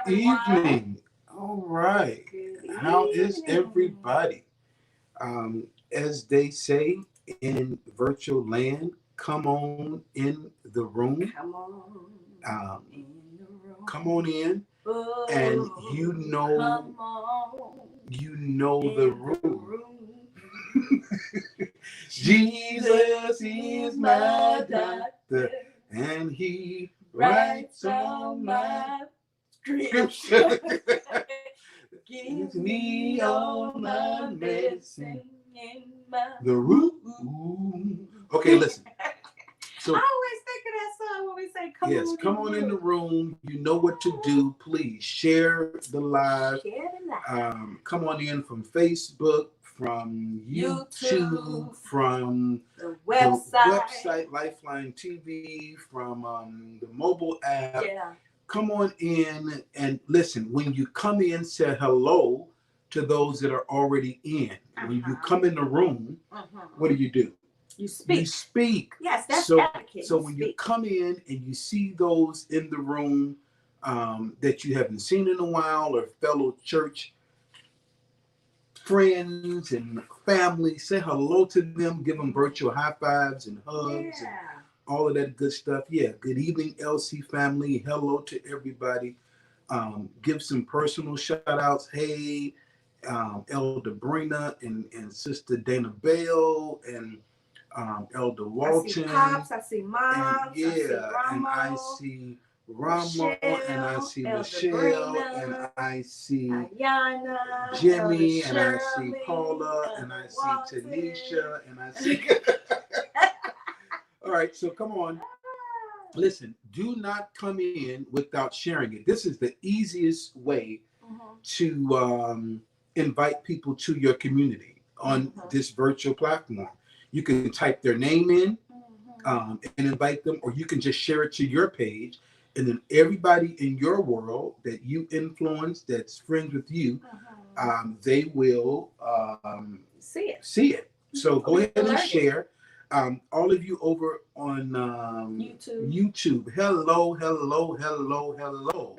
evening. All right. Good How is evening. everybody? As they say in virtual land, come on in the room. Come on Um, in the room. come on in, and Oh, you know, come on you know the in the room. room. Jesus is my my doctor, doctor, and he writes writes all on my my scripture. scripture. Gives Gives me me all all my my medicine. medicine in my The room. Okay, listen. I So always think of that song when we say "Come yes, on come in the on in the room." room. You know what to do. Please share the live. Share the light. Come on in from Facebook, from YouTube, YouTube, from the the website. website Lifeline TV, from the mobile app. Yeah. Come on in and listen. When you come in, say hello to those that are already in. When you come in the room, what do? You speak. You speak. Yes, that's So, etiquette. so You when you speak. come in and you see those in the room that you haven't seen in a while, or fellow church friends and family, say hello to them, give them virtual high fives and hugs and all of that good stuff. Yeah, good evening, LC family. Hello to everybody. Give some personal shout outs. Hey, Elder Brina and Sister Dana Bell and Elder Walton. I see Pops, I see Moms, and yeah, I see Ramo, and I see Ramo, Michelle, and I see Elder Michelle, Brina, and I see Ayana, Jimmy, Elder and I see Shirley, Paula, Elder and I see Walton. Tanisha, and I see. All right, so come on. Listen, do not come in without sharing it. This is the easiest way to invite people to your community on this virtual platform. You can type their name in and invite them, or you can just share it to your page, and then everybody in your world that you influence, that's friends with you, they will see it. So go ahead and share. All of you over on YouTube, hello, hello, hello, hello.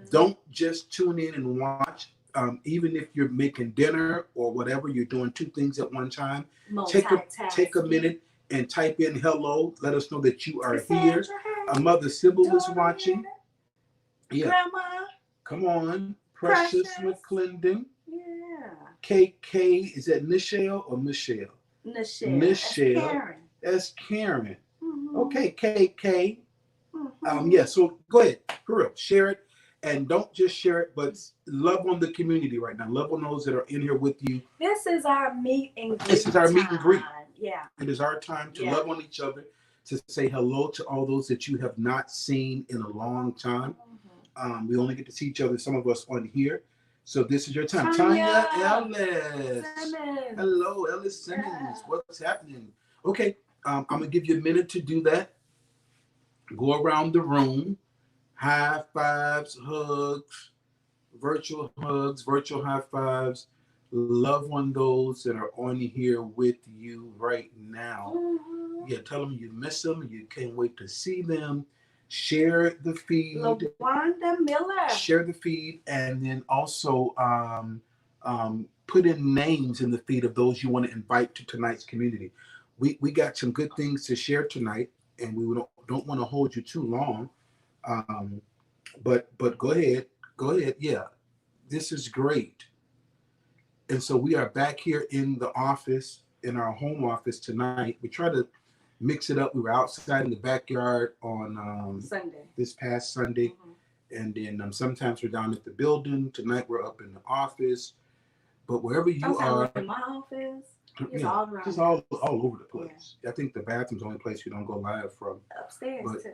Don't just tune in and watch. Even if you're making dinner or whatever, you're doing two things at one time. Take a minute and type in hello. Let us know that you are here. Mother Sybil is watching. Yeah. Grandma. Come on. Precious McClendon. Yeah. KK. Is that Nichelle or Michelle? Nichelle. That's Karen. Okay, KK. Yeah, so go ahead. For real. Share it. And don't just share it, but love on the community right now. Love on those that are in here with you. This is our meet and greet. This is our meet and greet. Yeah. It is our time to love on each other, to say hello to all those that you have not seen in a long time. We only get to see each other, some of us on here. So this is your time. Tanya Ellis. Simmons. Hello, Ellis Simmons. Yeah. What's happening? Okay, I'm going to give you a minute to do that. Go around the room. High fives, hugs, virtual high fives. Love on those that are on here with you right now. Yeah, tell them you miss them. You can't wait to see them. Share the feed. LaWanda Miller. Share the feed, and then also put in names in the feed of those you want to invite to tonight's community. We got some good things to share tonight, and we don't want to hold you too long. But go ahead. Yeah, this is great. And so we are back here in the office, in our home office tonight. We try to mix it up. We were outside in the backyard on Sunday. This past Sunday. And then sometimes we're down at the building. Tonight we're up in the office. But wherever you are. In my office. Just all over the place. Yeah. I think the bathroom's the only place we don't go live from. Upstairs too.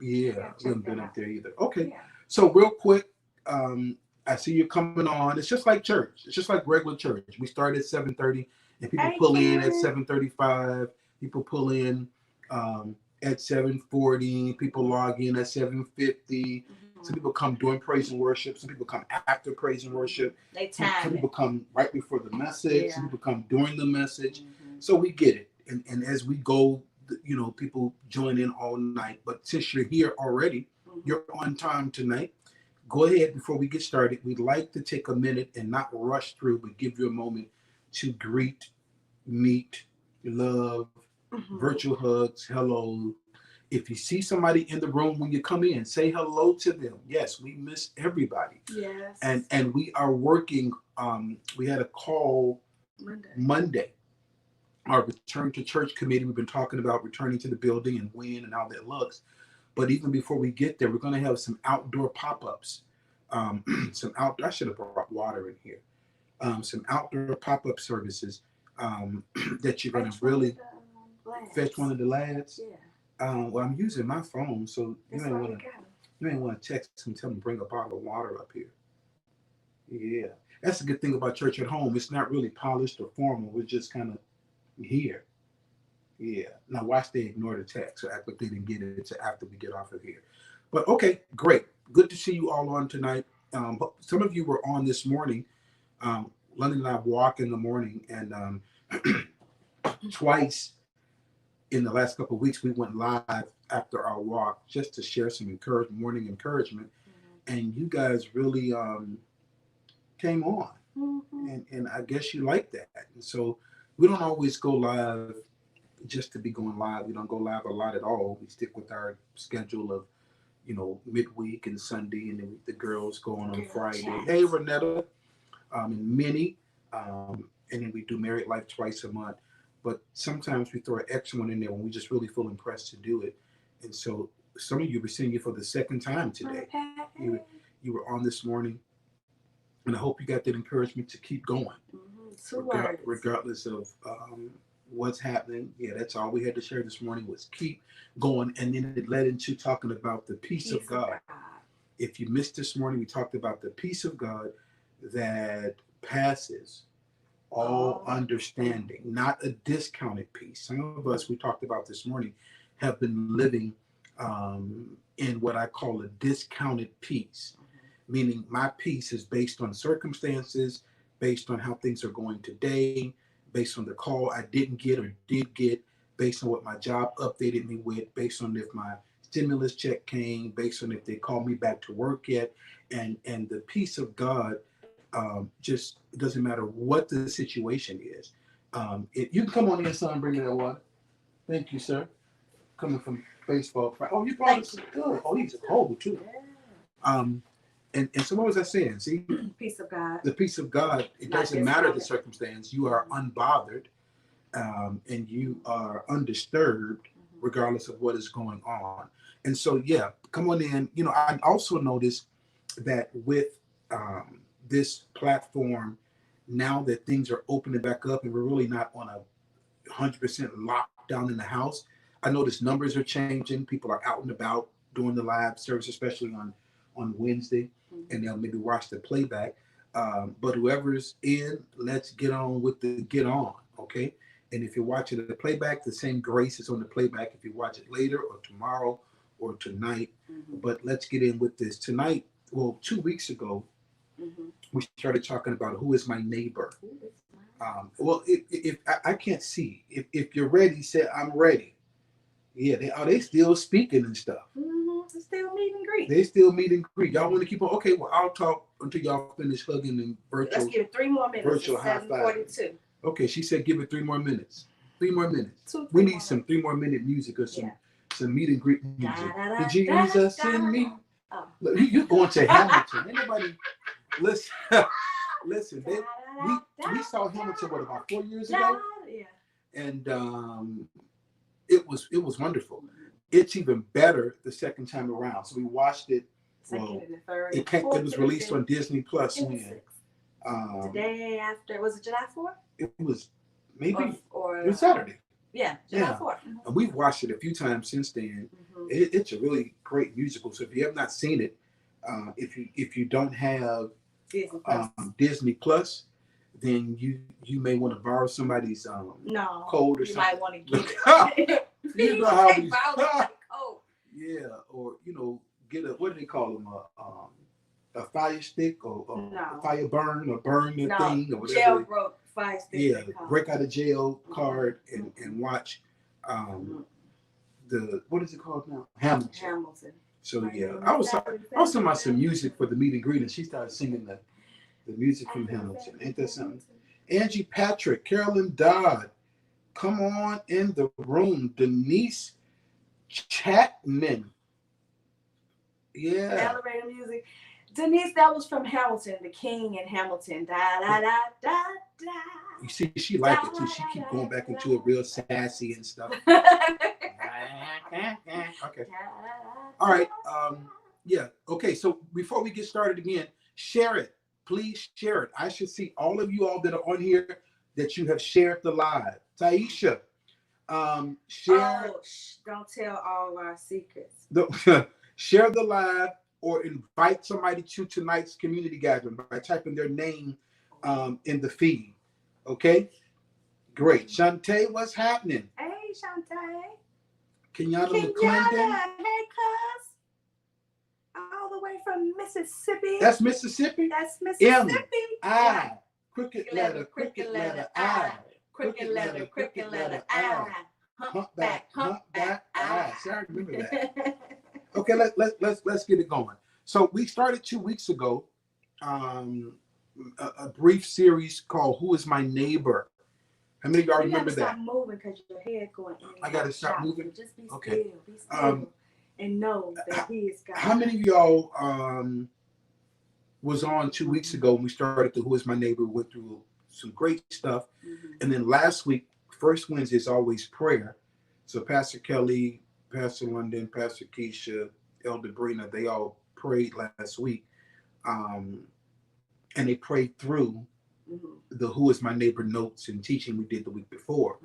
Yeah, we haven't been up there either. Okay. Yeah. So real quick, I see you coming on. It's just like church. It's just like regular church. We start at 7:30, and people pull in at 7:35. People pull in at 7:40. People log in at 7:50. Some people come during praise and worship. Some people come after praise and worship. Some people come right before the message. Some people come during the message. So we get it. And as we go, people join in all night. But since you're here already, you're on time tonight. go ahead before we get started. We'd like to take a minute and not rush through, but give you a moment to greet, meet, love, virtual hugs, hello. If you see somebody in the room when you come in, say hello to them. Yes, we miss everybody. Yes. And we are working. We had a call Monday. Our return to church committee. We've been talking about returning to the building and when and how that looks. But even before we get there, we're going to have some outdoor pop-ups. I should have brought water in here. Some outdoor pop-up services that you're going to really fetch one of the lads. Yeah. Well, I'm using my phone, so you may want to text and tell them to bring a bottle of water up here. Yeah, that's a good thing about church at home. It's not really polished or formal. We're just kind of here. Yeah. Now watch they ignore the text, so act like they didn't get it until after we get off of here. But okay, great. Good to see you all on tonight. Some of you were on this morning. London and I walk in the morning, and twice in the last couple of weeks we went live after our walk just to share some morning encouragement. And you guys really came on, and I guess you like that. And so we don't always go live just to be going live. We don't go live a lot at all. We stick with our schedule of, midweek and Sunday, and then the girls go on Friday. Hey, Renetta, and Minnie, and then we do Married Life twice a month. But sometimes we throw an extra one in there when we just really feel impressed to do it. And so some of you were seeing you for the second time today. You were on this morning, and I hope you got that encouragement to keep going, regardless of what's happening. Yeah, that's all we had to share this morning was keep going. And then it led into talking about the peace of God. If you missed this morning, we talked about the peace of God that passes all understanding, not a discounted peace. Some of us, we talked about this morning, have been living in what I call a discounted peace, meaning my peace is based on circumstances, based on how things are going today, based on the call I didn't get or did get, based on what my job updated me with, based on if my stimulus check came, based on if they called me back to work yet. And the peace of God just doesn't matter what the situation is. You can come on in, son, bring me that water. Thank you, sir. Coming from baseball. Oh, you brought us good. Oh, he's cold too. And so what was I saying? See, peace of God. The peace of God. It doesn't matter the circumstance. You are unbothered, and you are undisturbed, regardless of what is going on. And so, yeah, come on in. I also noticed that with this platform, now that things are opening back up and we're really not on a 100% lockdown in the house, I noticed numbers are changing. People are out and about doing the live service, especially on Wednesday, and they'll maybe watch the playback. But whoever's in, let's get on with the get on, okay? And if you're watching the playback, the same grace is on the playback if you watch it later or tomorrow or tonight. But let's get in with this. Tonight, 2 weeks ago, we started talking about who is my neighbor. If I can't see, if you're ready, say I'm ready. Yeah, they still speaking and stuff. They still meet and greet. They still meet and greet. Y'all want to keep on? Okay, well, I'll talk until y'all finish hugging and virtual. Let's give it 3 more minutes. Virtual high five. Okay, she said give it 3 more minutes. 3 more minutes. We need some 3 more minute music or some meet and greet music. Jesus in me. Look, you going to Hamilton? Anybody? Listen. We saw Hamilton about 4 years ago, and it was wonderful. It's even better the second time around. So we watched it. It was released on Disney Plus. Today after, was it July 4th? It was maybe or it was Saturday. Yeah, July 4th. And we've watched it a few times since then. It's a really great musical. So if you have not seen it, if you don't have Disney Plus, then you may want to borrow somebody's code or you something. Might want to get it. You know how we code. Yeah, or get a, what do they call them? A fire stick or a fire burn or burn the thing or whatever. Jailbroke fire stick. Yeah, break out a jail card and watch the, what is it called now? Hamilton. So yeah, I was talking about some music for the meet and greet, and she started singing the music from Hamilton. Ain't that something? Angie Patrick, Carolyn Dodd, come on in the room. Denise Chapman. Yeah. Elevator music. Denise, that was from Hamilton, the King in Hamilton. Da da da da da. You see, she liked it too. She keep going back into it real sassy and stuff. Okay. All right. Yeah. Okay. So before we get started again, share it. Please share it. I should see all of you all that are on here that you have shared the live. Taisha, share. Oh, don't tell all our secrets. Share the live or invite somebody to tonight's community gathering by typing their name in the feed. Okay? Great. Shantae, what's happening? Hey, Shantae. Kenyatta McClendon. Hey, cuz. All the way from Mississippi. That's Mississippi? That's Mississippi. M-I. Cricket letter, I. Cricket letter, I. Humpback, I. See, I remember that. Okay, let's get it going. So we started 2 weeks ago a brief series called "Who Is My Neighbor." How many of y'all remember that? Stop moving because your head going in. I gotta stop moving. Just be okay. Still, be still, and know that He is God. How many of y'all was on 2 weeks ago when we started the "Who Is My Neighbor"? Went through some great stuff, and then last week, first Wednesday is always prayer. So Pastor Kelly, Pastor London, Pastor Keisha, Elder Brina, they all prayed last week. And they prayed through the Who Is My Neighbor notes and teaching we did the week before.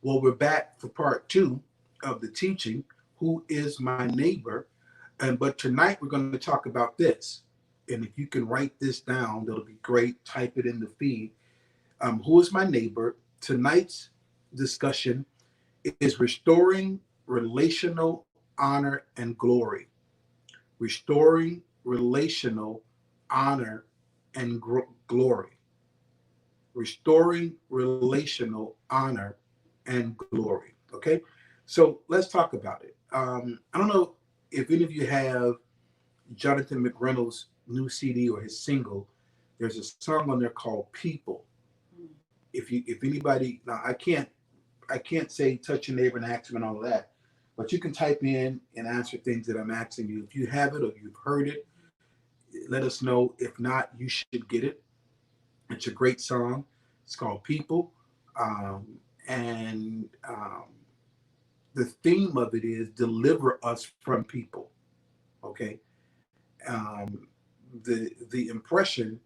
Well, we're back for part 2 of the teaching, Who Is My Neighbor? But tonight we're going to talk about this. And if you can write this down, that'll be great. Type it in the feed. Who is my neighbor? Tonight's discussion is restoring relational honor and glory. Restoring relational honor and glory. Restoring relational honor and glory. Okay, so let's talk about it. I don't know if any of you have Jonathan McReynolds' new CD or his single. There's a song on there called "People." If anybody, now I can't say touch your neighbor and ask him and all of that, but you can type in and answer things that I'm asking you. If you have it or you've heard it, let us know. If not, you should get it. It's a great song. It's called "People," and the theme of it is deliver us from people. Okay, the impression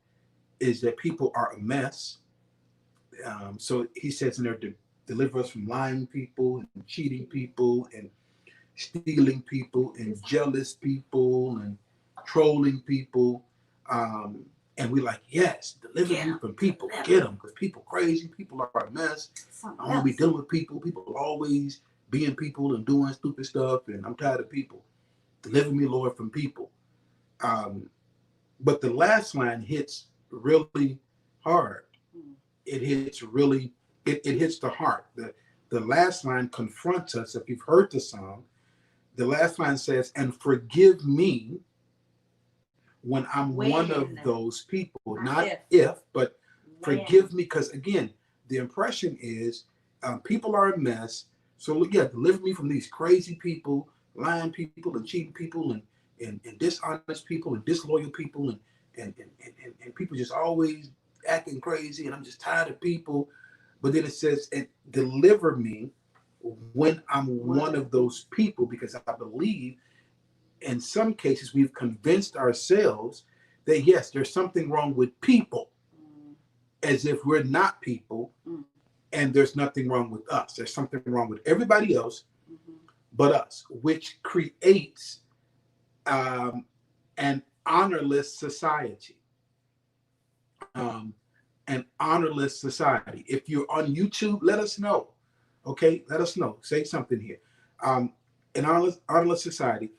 is that people are a mess. So he says in there to deliver us from lying people and cheating people and stealing people and jealous people and trolling people. And we're like, yes, deliver me from people. Get them, because people crazy. People are a mess. I don't be dealing with people. People are always being people and doing stupid stuff. And I'm tired of people. Deliver me, Lord, from people. But the last line hits really hard. It hits really, it hits the heart. The last line confronts us. If you've heard the song, the last line says, and forgive me when I'm one of those people. Not if, but forgive me. Because again, the impression is people are a mess. So yeah, deliver me from these crazy people, lying people and cheating people and dishonest people and disloyal people and people just always acting crazy, and I'm just tired of people. But then it says, and deliver me when I'm one of those people, because I believe in some cases we've convinced ourselves that yes, there's something wrong with people, as if we're not people, and there's nothing wrong with us. There's something wrong with everybody else but us, which creates an honorless society. An honorless society. If you're on YouTube, let us know. Okay, let us know. Say something here. An honorless society,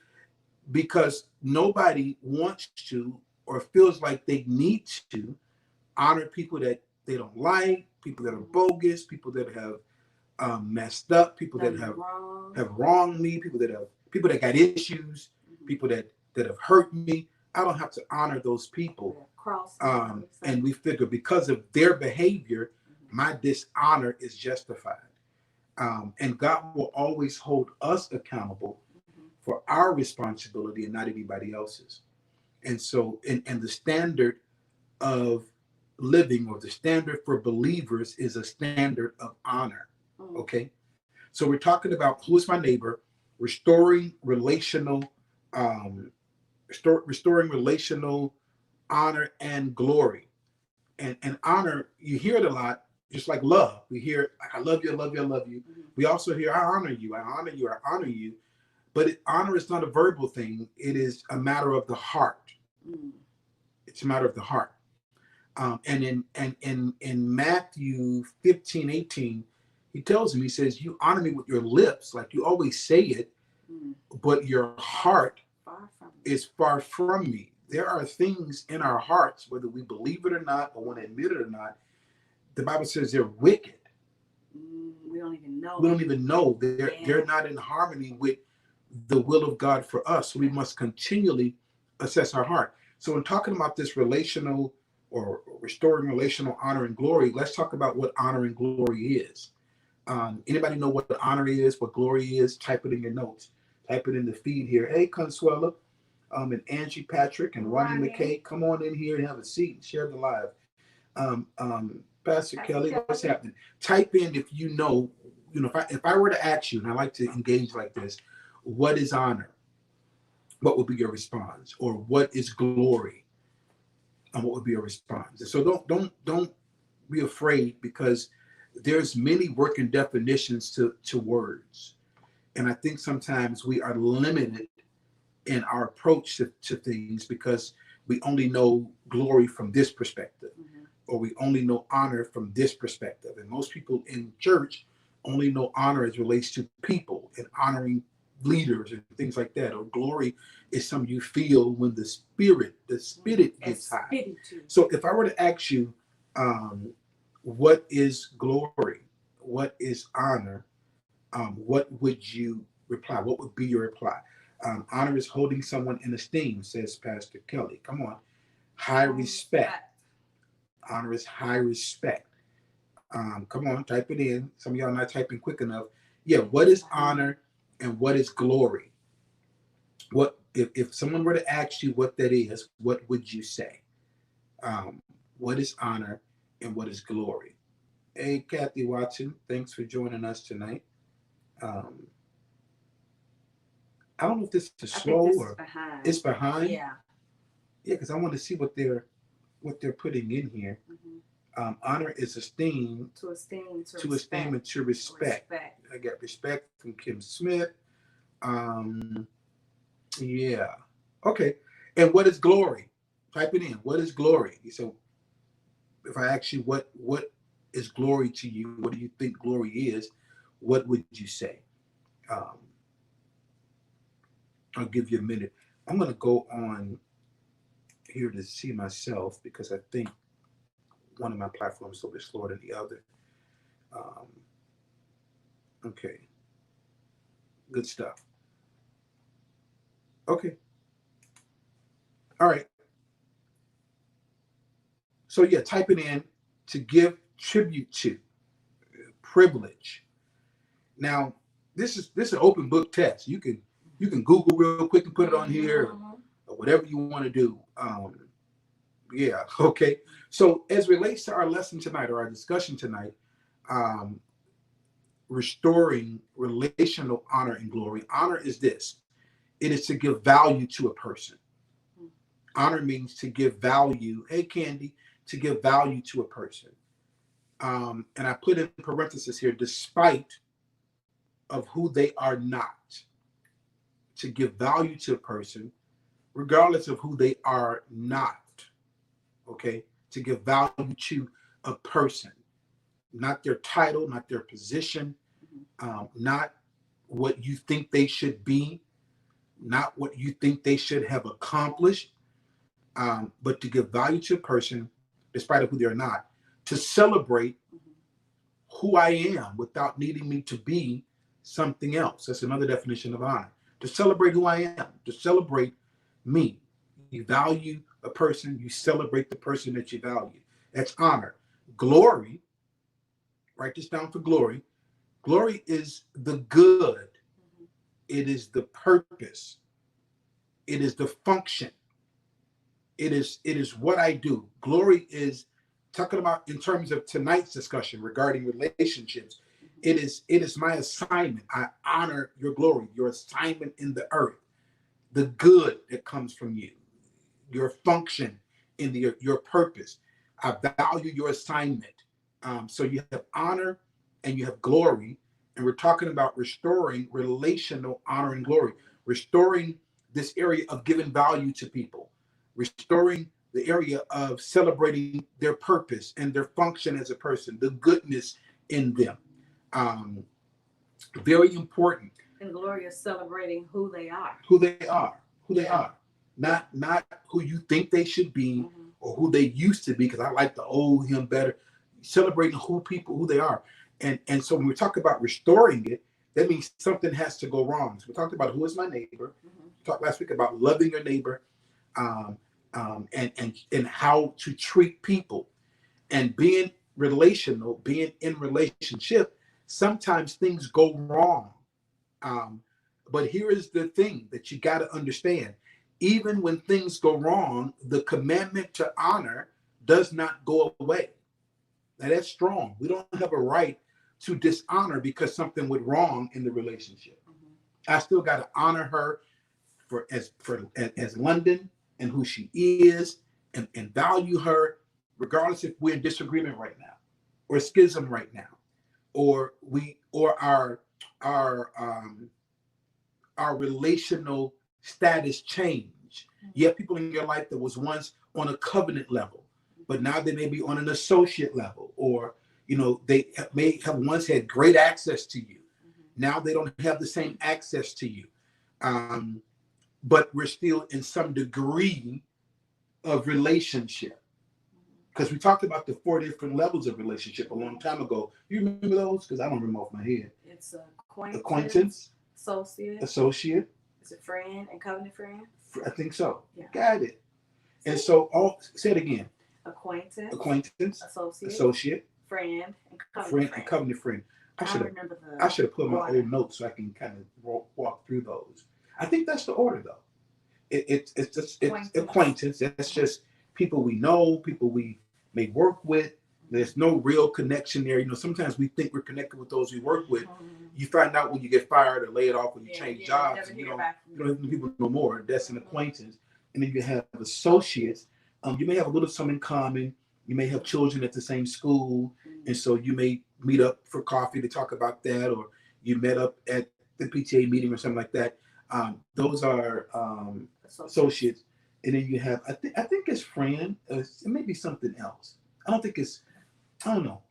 because nobody wants to or feels like they need to honor people that they don't like, people that are bogus, people that have messed up, people that have wronged me, people that got issues. people that have hurt me. I don't have to honor those people. Cross. And we figure because of their behavior, my dishonor is justified. And God will always hold us accountable for our responsibility and not anybody else's. And so, and the standard of living, or the standard for believers, is a standard of honor. Okay. So we're talking about who is my neighbor, restoring relational, restoring relational honor and glory. And honor, you hear it a lot, just like love. We hear, I love you, I love you, I love you. We also hear, I honor you, I honor you, I honor you. But honor is not a verbal thing. It is a matter of the heart. It's a matter of the heart. And in Matthew 15:18, he tells him, he says, you honor me with your lips, like you always say it, but your heart is far from me. There are things in our hearts, whether we believe it or not, or want to admit it or not, the Bible says they're wicked. We don't even know. We don't even know. They're not in harmony with the will of God for us. So we must continually assess our heart. So in talking about this relational or restoring relational honor and glory, let's talk about what honor and glory is. Anybody know what honor is, what glory is? Type it in your notes. Type it in the feed here. Hey, Consuela, and Angie Patrick and Ronnie McKay, come on in here and have a seat and share the live. Pastor Kelly, what's happening? Type in if you know, if I were to ask you, and I like to engage like this, what is honor? What would be your response? Or what is glory? And what would be your response? And so don't be afraid, because there's many working definitions to words. And I think sometimes we are limited in our approach to things because we only know glory from this perspective, or we only know honor from this perspective. And most people in church only know honor as relates to people and honoring leaders and things like that. Or glory is something you feel when the spirit gets high. So if I were to ask you, what is glory? What is honor? What would you reply? What would be your reply? Honor is holding someone in esteem, says Pastor Kelly. Come on. High respect. Honor is high respect. Come on, type it in. Some of y'all not typing quick enough. Yeah, what is honor and what is glory? What if someone were to ask you what that is, what would you say? What is honor and what is glory? Hey, Kathy Watson, thanks for joining us tonight. I don't know if this is slow or it's behind. Yeah, because I want to see what they're putting in here. Honor is esteem, to esteem and to respect. I got respect from Kim Smith. Yeah. Okay. And what is glory? Type it in. What is glory? So if I ask you what is glory to you, what do you think glory is? What would you say? I'll give you a minute. I'm going to go on here to see myself because I think one of my platforms is a little bit slower than the other. Okay. Good stuff. Okay. All right. So yeah, type it in. To give tribute to, privilege. Now, this is an open book test. You can Google real quick and put it on here, or whatever you want to do. Yeah, okay. So as relates to our lesson tonight, or our discussion tonight, restoring relational honor and glory. Honor is this. It is to give value to a person. Honor means to give value. Hey, Candy, to give value to a person. And I put in parentheses here, despite of who they are not. To give value to a person, regardless of who they are not. Okay? To give value to a person. Not their title, not their position, not what you think they should be, not what you think they should have accomplished, but to give value to a person, despite of who they're not. To celebrate who I am without needing me to be something else. That's another definition of honor. to celebrate who I am, to celebrate me. You value a person, you celebrate the person that you value. That's honor. Glory, write this down for glory. Glory is the good, it is the purpose, it is the function, it is what I do. Glory is talking about in terms of tonight's discussion regarding relationships. It is my assignment. I honor your glory, your assignment in the earth, the good that comes from you, your function in your purpose. I value your assignment. So you have honor and you have glory, and we're talking about restoring relational honor and glory, restoring this area of giving value to people, restoring the area of celebrating their purpose and their function as a person, the goodness in them. Um, Very important. And glory is celebrating who they are. Who they are. Who they are. Not who you think they should be or who they used to be, because I like the old him better. Celebrating who they are. And so when we talk about restoring it, that means something has to go wrong. So we talked about who is my neighbor. We talked last week about loving your neighbor, and how to treat people, and being relational, being in relationship. Sometimes things go wrong. But here is the thing that you got to understand. Even when things go wrong, the commandment to honor does not go away. Now that's strong. We don't have a right to dishonor because something went wrong in the relationship. I still got to honor her as London and who she is, and value her regardless if we're in disagreement right now, or schism right now, or our relational status change. You have people in your life that was once on a covenant level, but now they may be on an associate level, or they may have once had great access to you. Now they don't have the same access to you, but we're still in some degree of relationship. Because we talked about the 4 different levels of relationship a long time ago. You remember those? Because I don't remember off my head. It's acquaintance, associate. Is it friend and covenant friend? I think so. Yeah. Got it. And so, say it again. Acquaintance, associate, friend, and covenant friend. I should have put my old notes so I can kind of walk through those. I think that's the order, though. It's just acquaintance. That's just people we know, people we may work with. There's no real connection there. Sometimes we think we're connected with those we work with. You find out when you get fired or laid off, when you change jobs, and you don't have people no more. That's an acquaintance. And then you have associates. You may have a little something in common. You may have children at the same school, and so you may meet up for coffee to talk about that, or you met up at the PTA meeting or something like that. Those are associates. And then you have, I think it's friend. It may be something else. I don't know.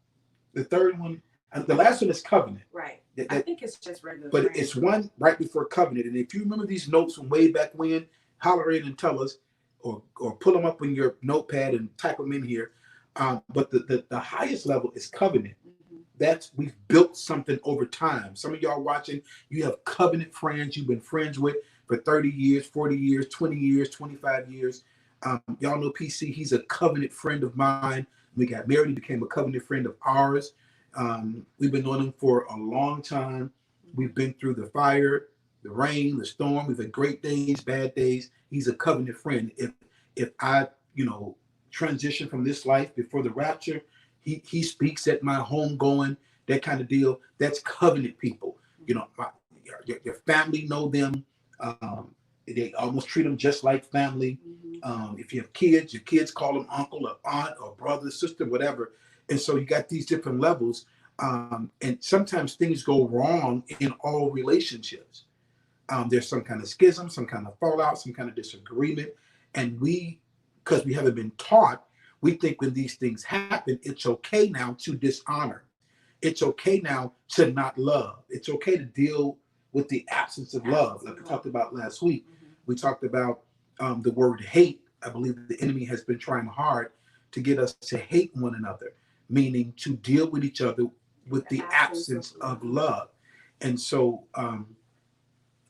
The third one, the last one is covenant. Right. I think it's just regular. But friend. It's one right before covenant. And if you remember these notes from way back when, holler in and tell us, or pull them up in your notepad and type them in here. But the highest level is covenant. That's, we've built something over time. Some of y'all watching, you have covenant friends you've been friends with for 30 years, 40 years, 20 years, 25 years. Y'all know PC, he's a covenant friend of mine. We got married, he became a covenant friend of ours. We've been knowing him for a long time. We've been through the fire, the rain, the storm. We've had great days, bad days. He's a covenant friend. If I, transition from this life before the rapture, he speaks at my home going, that kind of deal. That's covenant people. Your family know them. They almost treat them just like family. If you have kids, your kids call them uncle or aunt or brother, sister, whatever. And so you got these different levels. And sometimes things go wrong in all relationships. There's some kind of schism, some kind of fallout, some kind of disagreement. And because we haven't been taught, we think when these things happen, it's okay now to dishonor. It's okay now to not love. It's okay to deal with the absence of love, like we talked about last week. We talked about the word hate. I believe the enemy has been trying hard to get us to hate one another, meaning to deal with each other with the absence of love. And so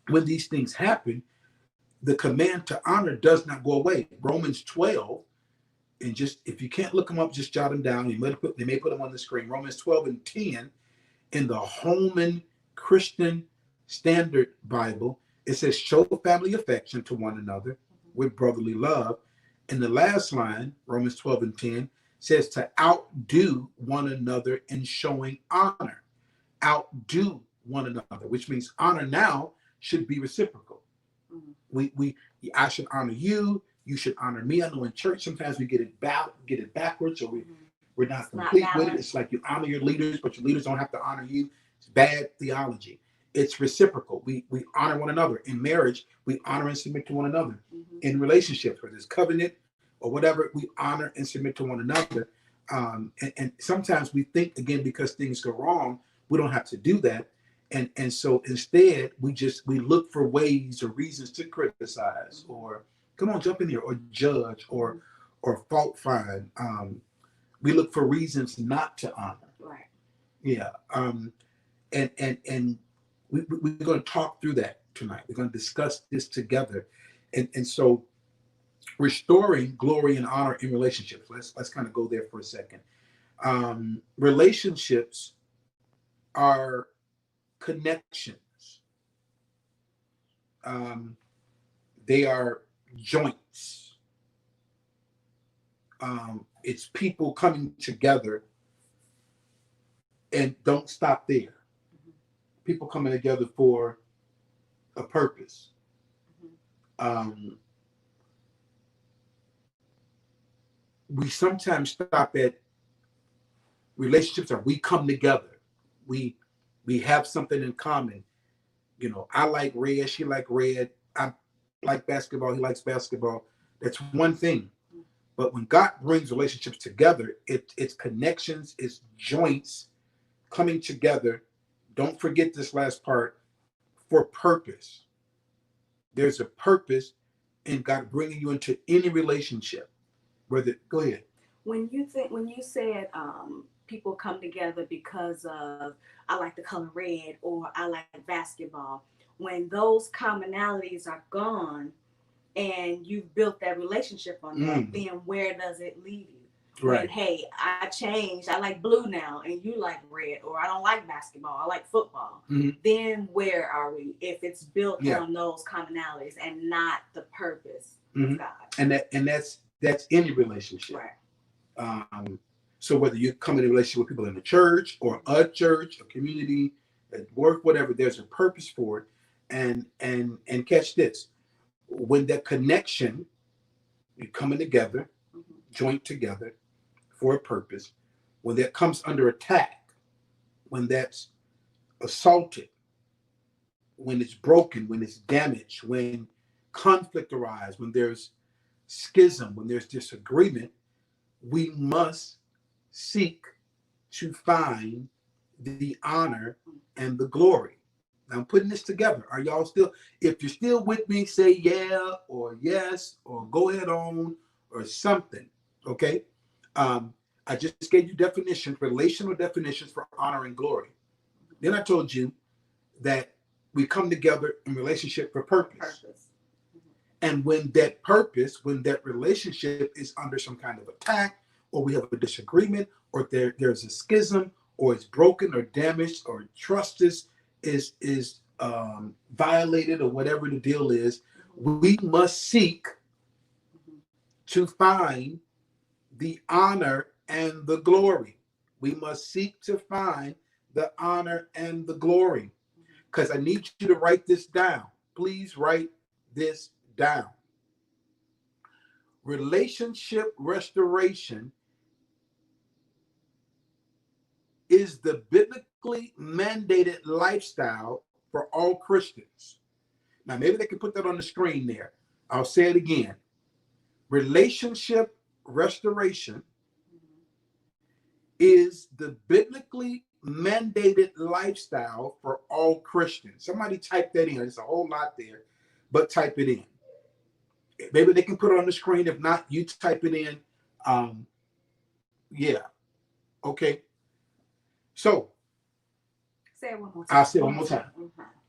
when these things happen, the command to honor does not go away. Romans 12, and just if you can't look them up, just jot them down. They may put them on the screen. Romans 12 and 10 in the Holman Christian Standard Bible, it says, show family affection to one another with brotherly love. And the last line, Romans 12 and 10, says to outdo one another in showing honor. Outdo one another, which means honor now should be reciprocal. I should honor you. You should honor me. I know in church sometimes we get it backwards, or we're not complete with it. It's like you honor your leaders, but your leaders don't have to honor you. It's bad theology. It's reciprocal. We honor one another. In marriage, we honor and submit to one another. In relationships, whether it's covenant or whatever, we honor and submit to one another. And sometimes we think, again, because things go wrong, we don't have to do that. And so instead, we look for ways or reasons to criticize, or come on, jump in here, or judge, or fault find. We look for reasons not to honor. Right. Yeah. And we're going to talk through that tonight. We're going to discuss this together. And so restoring glory and honor in relationships. Let's kind of go there for a second. Relationships are connections. They are joints. It's people coming together, and don't stop there. People coming together for a purpose. We sometimes stop at relationships, or we come together. We have something in common. You know, I like red, she like red. I like basketball, he likes basketball. That's one thing. But when God brings relationships together, it's connections, it's joints coming together. Don't forget this last part, for purpose. There's a purpose in God bringing you into any relationship. Go ahead. When you said people come together because of, I like the color red, or I like basketball, when those commonalities are gone and you've built that relationship on that, then where does it leave you? Right. When, hey, I changed, I like blue now, and you like red, or I don't like basketball, I like football. Then where are we if it's built on those commonalities and not the purpose of God? And that's any relationship. Right. So whether you come in a relationship with people in the church, or a church, a community, at work, whatever, there's a purpose for it. And catch this. When that connection, you're coming together, joint together for a purpose, when that comes under attack, when that's assaulted, when it's broken, when it's damaged, when conflict arises, when there's schism, when there's disagreement, we must seek to find the honor and the glory. Now, I'm putting this together. Are y'all still, if you're still with me, say yeah, or yes, or go ahead on, or something, okay? I just gave you definitions, relational definitions for honor and glory. Then I told you that we come together in relationship for purpose. And when that purpose, when that relationship is under some kind of attack, or we have a disagreement, or there's a schism, or it's broken or damaged, or trust is violated, or whatever the deal is, we must seek to find the honor and the glory. We must seek to find the honor and the glory. Because I need you to write this down. Please write this down. Relationship restoration is the biblically mandated lifestyle for all Christians. Now, maybe they can put that on the screen there. I'll say it again. Relationship restoration is the biblically mandated lifestyle for all Christians. Somebody type that in. There's a whole lot there, but type it in. Maybe they can put it on the screen. If not, you type it in. Yeah. Okay. So say it one more time. I'll say it one more time.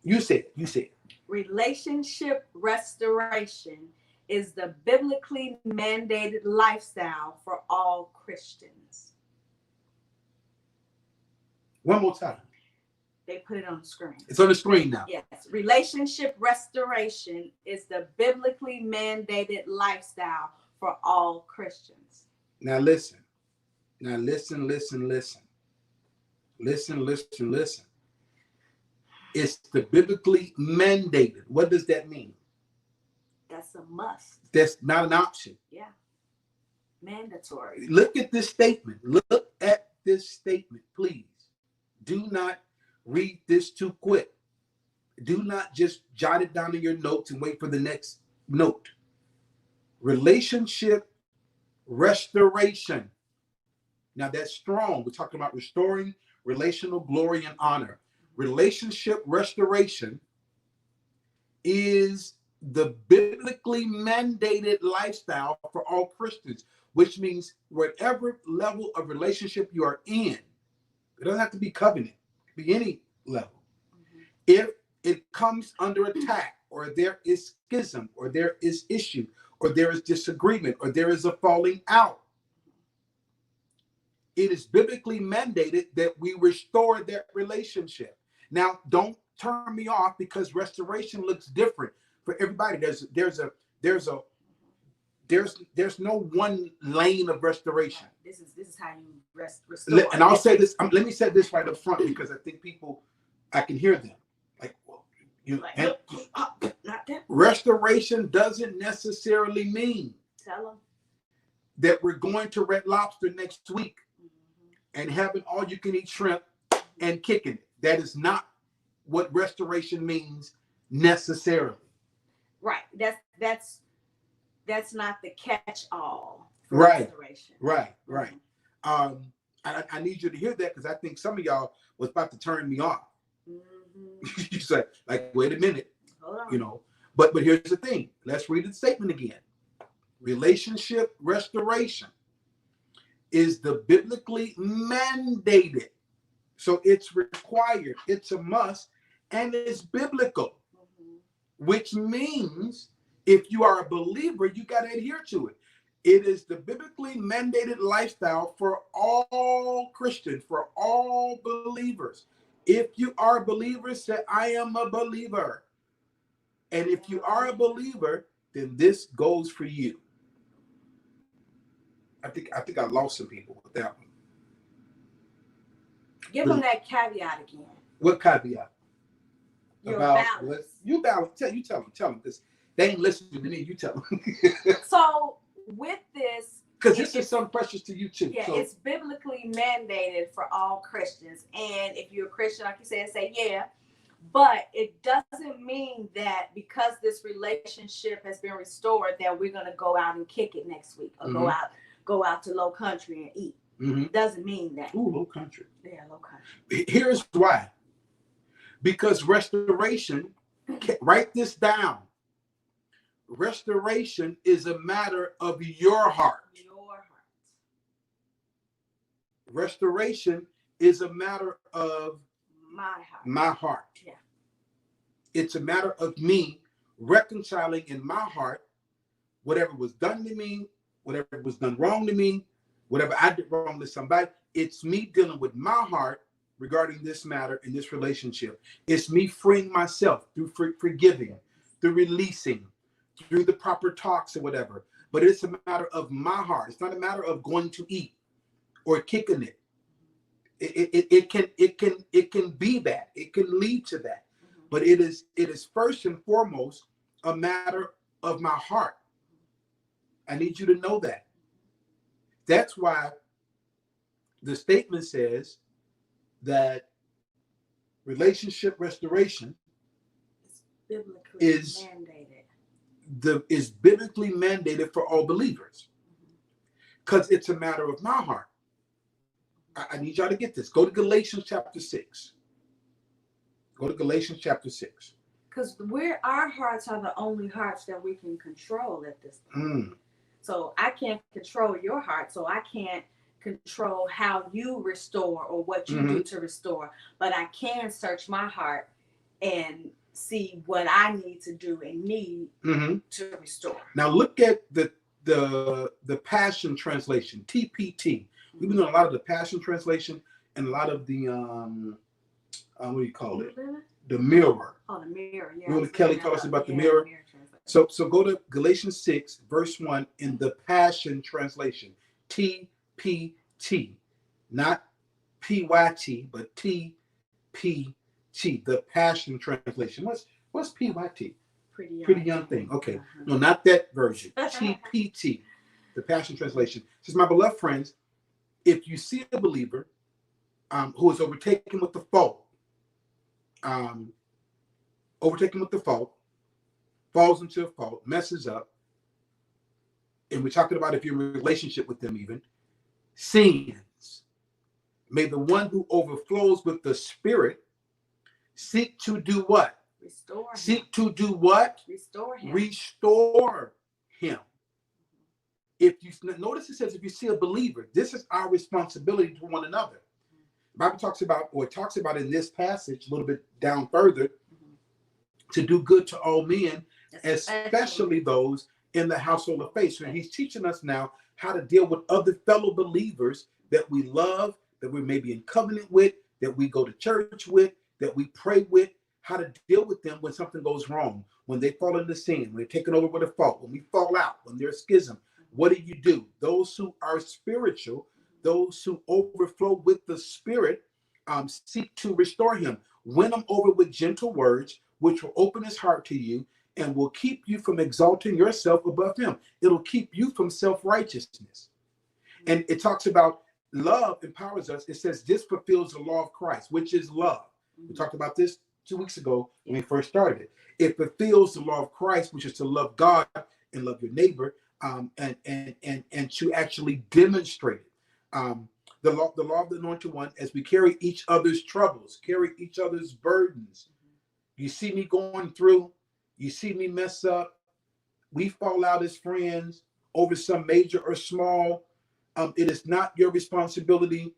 You say it. Relationship restoration is the biblically mandated lifestyle for all Christians. One more time. They put it on the screen. It's on the screen now. Yes. Relationship restoration is the biblically mandated lifestyle for all Christians. Now listen. Listen. It's the biblically mandated. What does that mean? That's a must. That's not an option. Yeah. Mandatory. Look at this statement. Look at this statement, please. Do not read this too quick. Do not just jot it down in your notes and wait for the next note. Relationship restoration. Now that's strong. We're talking about restoring relational glory and honor. Relationship restoration is the biblically mandated lifestyle for all Christians, which means whatever level of relationship you are in, it doesn't have to be covenant, it can be any level. If it comes under attack, or there is schism, or there is issue, or there is disagreement, or there is a falling out, it is biblically mandated that we restore that relationship. Now, don't turn me off, because restoration looks different for everybody. There's no one lane of restoration. This is how you restore. And I'll say this. Let me say this right up front, because I think people, I can hear them. Like, well, not that. Restoration doesn't necessarily mean that we're going to Red Lobster next week and having all you can eat shrimp and kicking it. That is not what restoration means necessarily. Right. That's not the catch-all for restoration. Right. I need you to hear that, because I think some of y'all was about to turn me off. You say, like, wait a minute. Hold on. But here's the thing. Let's read the statement again. Relationship restoration is the biblically mandated. So it's required, it's a must, and it's biblical. Which means if you are a believer, you got to adhere to it. It is the biblically mandated lifestyle for all Christians, for all believers. If you are a believer, say, I am a believer. And if you are a believer, then this goes for you. I think I lost some people with that one. Give them that caveat again. What caveat? Your balance. You balance. Tell them this. They ain't listening to me. You tell them. So with this, because this is some precious to you too. Yeah, so it's biblically mandated for all Christians, and if you're a Christian, like you said, say yeah. But it doesn't mean that because this relationship has been restored that we're going to go out and kick it next week, or go out to Low Country and eat. Doesn't mean that. Ooh, Low Country. Yeah, Low Country. Here's why. Because restoration, write this down. Restoration is a matter of your heart. Restoration is a matter of my heart. Yeah. It's a matter of me reconciling in my heart whatever was done to me, whatever was done wrong to me, whatever I did wrong to somebody. It's me dealing with my heart regarding this matter in this relationship. It's me freeing myself through forgiving, through releasing, through the proper talks or whatever. But it's a matter of my heart. It's not a matter of going to eat or kicking it. It can be that. It can lead to that. But it is first and foremost a matter of my heart. I need you to know that. That's why the statement says that relationship restoration is biblically mandated for all believers, because it's a matter of my heart. I need y'all to get this. Go to Galatians chapter 6. Go to Galatians chapter 6. Because our hearts are the only hearts that we can control at this point. So I can't control your heart, so I can't control how you restore or what you do to restore. But I can search my heart and see what I need to do and need to restore. Now look at the Passion Translation, TPT. We've been doing a lot of the Passion Translation and a lot of the what do you call it? The Mirror. Oh, the Mirror. Yeah. Remember Kelly told us about the Mirror? So go to Galatians 6, verse 1 in the Passion Translation. TPT. Not PYT, but TPT. The Passion Translation. What's PYT? Pretty young thing. Okay. No, not that version. TPT. The Passion Translation. It says, my beloved friends, if you see a believer who is overtaken with the fault, falls into a fault, messes up, and we're talking about if you're in a relationship with them even, sins. May the one who overflows with the Spirit seek to do what? Restore him. Seek to do what? Restore him. Restore him. If you notice, it says if you see a believer, this is our responsibility to one another. The Bible talks about in this passage a little bit down further, to do good to all men, especially those in the household of faith. So he's teaching us now how to deal with other fellow believers that we love, that we may be in covenant with, that we go to church with, that we pray with, how to deal with them when something goes wrong, when they fall into sin, when they're taken over with a fault, when we fall out, when there's schism. What do? Those who are spiritual, those who overflow with the Spirit, seek to restore him. Win him over with gentle words, which will open his heart to you and will keep you from exalting yourself above him. It'll keep you from self-righteousness. And it talks about love empowers us. It says this fulfills the law of Christ, which is love. We talked about this 2 weeks ago when we first started it. It fulfills the law of Christ, which is to love God and love your neighbor, and to actually demonstrate it. The law of the anointed one, as we carry each other's troubles, carry each other's burdens. You see me going through, you see me mess up, we fall out as friends over some major or small. It is not your responsibility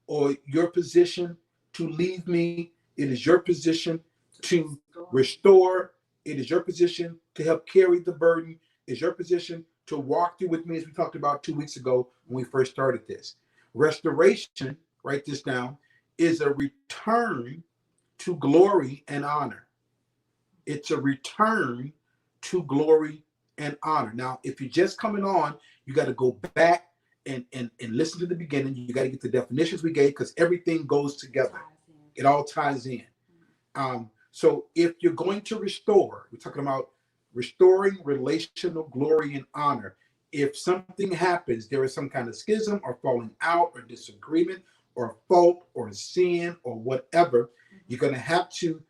or your position to leave me. It is your position to restore. It is your position to help carry the burden. It's your position to walk through with me, as we talked about 2 weeks ago when we first started this. Restoration, write this down, is a return to glory and honor. It's a return to glory and honor. Now, if you're just coming on, you got to go back and listen to the beginning. You got to get the definitions we gave, because everything goes together. It all ties in. So if you're going to restore, we're talking about restoring relational glory and honor. If something happens, there is some kind of schism or falling out or disagreement or fault or sin or whatever, you're going to have to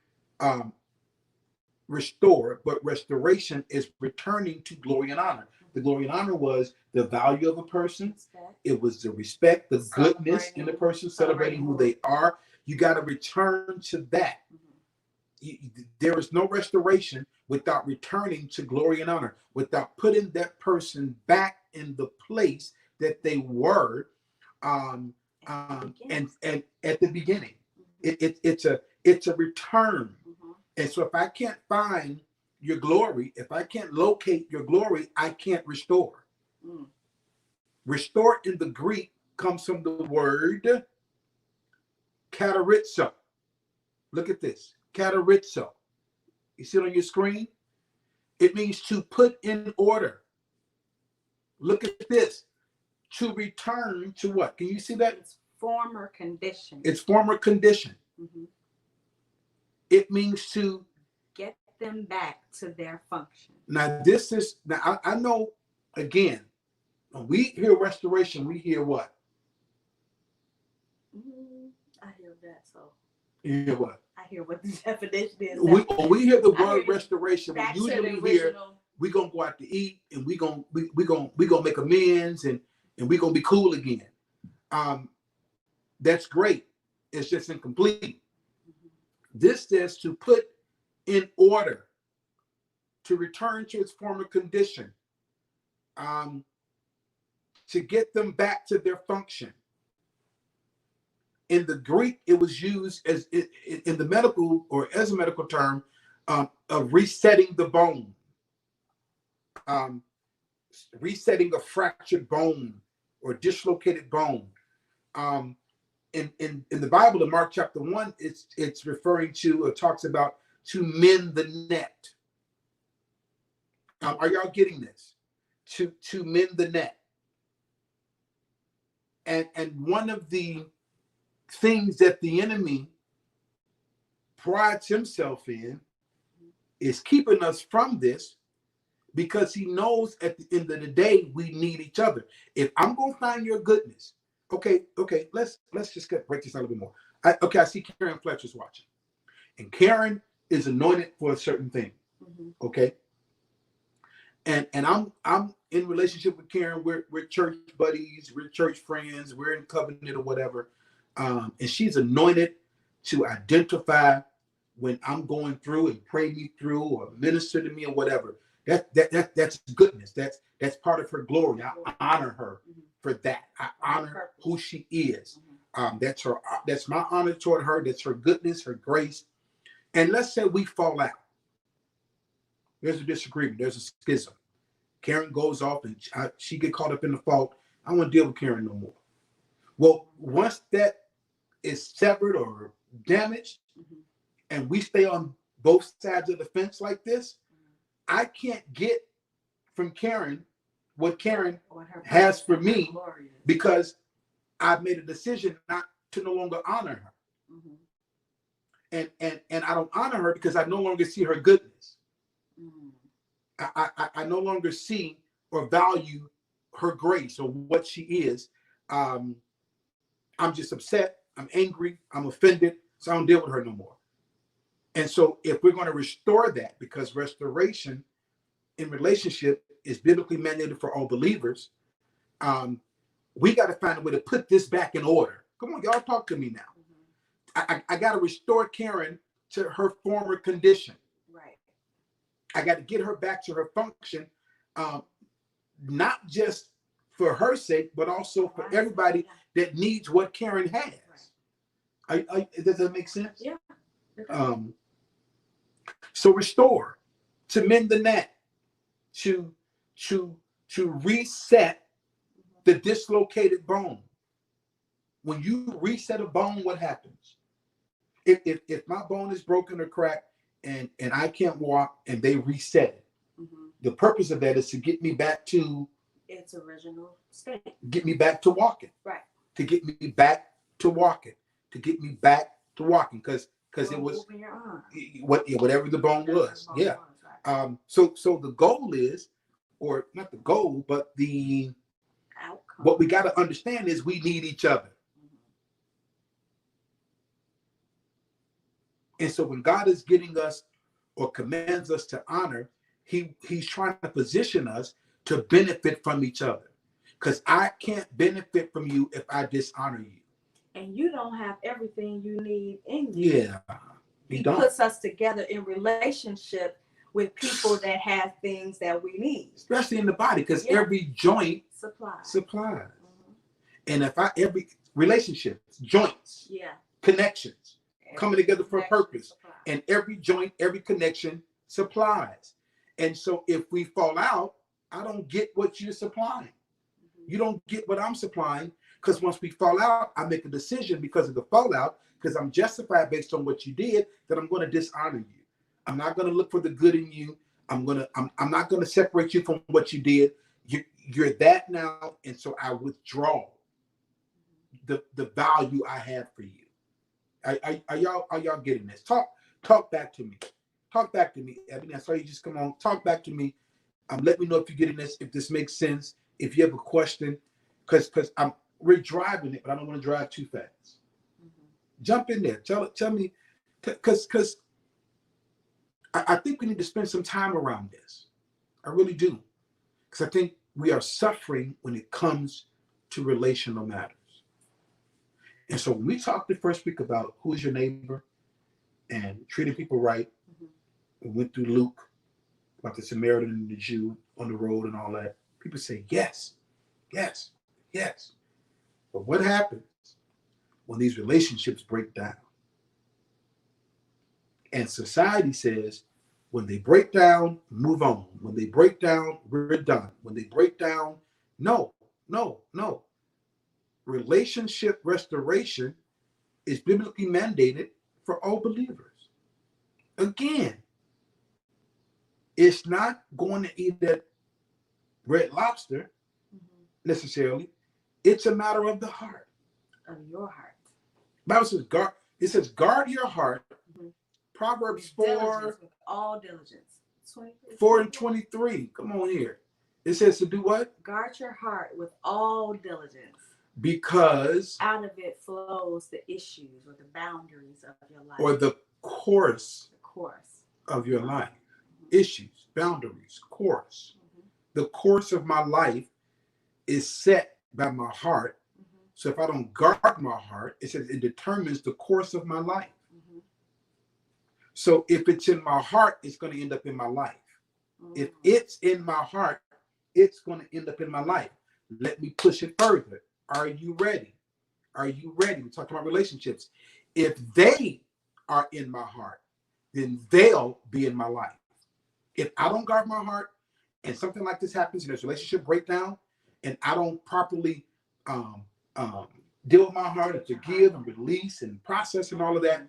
restore. But restoration is returning to glory and honor. The glory and honor was the value of a person. It was the respect, the goodness in the person, celebrating who they are. You got to return to that. There is no restoration without returning to glory and honor, without putting that person back in the place that they were and at the beginning. It's a return. And so if I can't find your glory, if I can't locate your glory, I can't restore. Restore in the Greek comes from the word katarizo. Look at this. Katarizo. You see it on your screen? It means to put in order. Look at this. To return to what? Can you see that? It's former condition. It's former condition. It means to get them back to their function. Now, I know, again, when we hear restoration, we hear what? I hear that, so. You hear what? I hear what the definition is. When we hear the word restoration, we usually hear we're gonna go out to eat and we're gonna make amends and we're gonna be cool again. That's great. It's just incomplete. This says to put in order, to return to its former condition, to get them back to their function. In the Greek, it was used as in the medical or as a medical term of resetting the bone, um, resetting a fractured bone or dislocated bone. Um, in the Bible, in Mark chapter 1, it's referring to or talks about to mend the net. Are y'all getting this? To mend the net. And one of the things that the enemy prides himself in is keeping us from this, because he knows at the end of the day we need each other. If I'm gonna find your goodness, okay, let's just break this down a little bit more. I see Karen Fletcher's watching, and Karen is anointed for a certain thing. Okay, and I'm in relationship with Karen. We're church buddies, we're church friends, we're in covenant or whatever. And she's anointed to identify when I'm going through and pray me through or minister to me or whatever. That's goodness. That's part of her glory. I honor her for that. I honor who she is. That's my honor toward her. That's her goodness, her grace. And let's say we fall out. There's a disagreement. There's a schism. Karen goes off and she get caught up in the fault. I don't want to deal with Karen no more. Well, once that is severed or damaged, and we stay on both sides of the fence like this, I can't get from Karen what Karen has for me, because I've made a decision not to no longer honor her. And I don't honor her because I no longer see her goodness. I no longer see or value her grace or what she is. I'm just upset. I'm angry. I'm offended. So I don't deal with her no more. And so if we're going to restore that, because restoration in relationship is biblically mandated for all believers, we got to find a way to put this back in order. Come on, y'all, talk to me now. I got to restore Karen to her former condition. Right. I got to get her back to her function, not just for her sake, but also for everybody that needs what Karen has. Does that make sense? Yeah. So restore, to mend the net, to reset the dislocated bone. When you reset a bone, what happens? If my bone is broken or cracked and I can't walk and they reset it, the purpose of that is to get me back to its original state. Get me back to walking. Right. To get me back to walking. To get me back to walking. Because it was whatever the bone was. Yeah. So the goal is, or not the goal, but the outcome. What we got to understand is we need each other. And so when God is getting us or commands us to honor, he's trying to position us to benefit from each other. Because I can't benefit from you if I dishonor you. And you don't have everything you need in you. Yeah. He puts us together in relationship with people that have things that we need. Especially in the body, because every joint supplies. And if every relationships, joints, connections, coming together for a purpose. And every joint, every connection supplies. And so if we fall out, I don't get what you're supplying. You don't get what I'm supplying, because once we fall out, I make a decision because of the fallout, because I'm justified based on what you did, that I'm going to dishonor you. I'm not going to look for the good in you. I'm not going to separate you from what you did. You're that now, and so I withdraw the value I have for you. Are y'all getting this? Talk back to me. Talk back to me, Ebony. I saw you just come on. Talk back to me. Let me know if you're getting this, if this makes sense, if you have a question, because we're driving it, but I don't want to drive too fast. Jump in there. Tell me, because I think we need to spend some time around this. I really do, because I think we are suffering when it comes to relational matters. And so when we talked the first week about who's your neighbor and treating people right, we went through Luke about the Samaritan and the Jew on the road and all that. People say, yes. But what happens when these relationships break down? And society says, When they break down, move on. When they break down, we're done. When they break down, no, no, no. Relationship restoration is biblically mandated for all believers. Again, it's not going to eat that Red Lobster necessarily. It's a matter of the heart. Of your heart. Bible says guard. It says guard your heart. Proverbs 4. With all diligence. 4 and 23. Come on here. It says to do what? Guard your heart with all diligence. Because out of it flows the issues or the boundaries of your life. Or the course of your life. Issues, boundaries, course. The course of my life is set by my heart. So if I don't guard my heart, it says it determines the course of my life. So if it's in my heart, it's going to end up in my life. If it's in my heart, it's going to end up in my life. Let me push it further. Are you ready? Are you ready? We're talking about relationships. If they are in my heart, then they'll be in my life. If I don't guard my heart and something like this happens and there's relationship breakdown and I don't properly deal with my heart and forgive and release and process and all of that,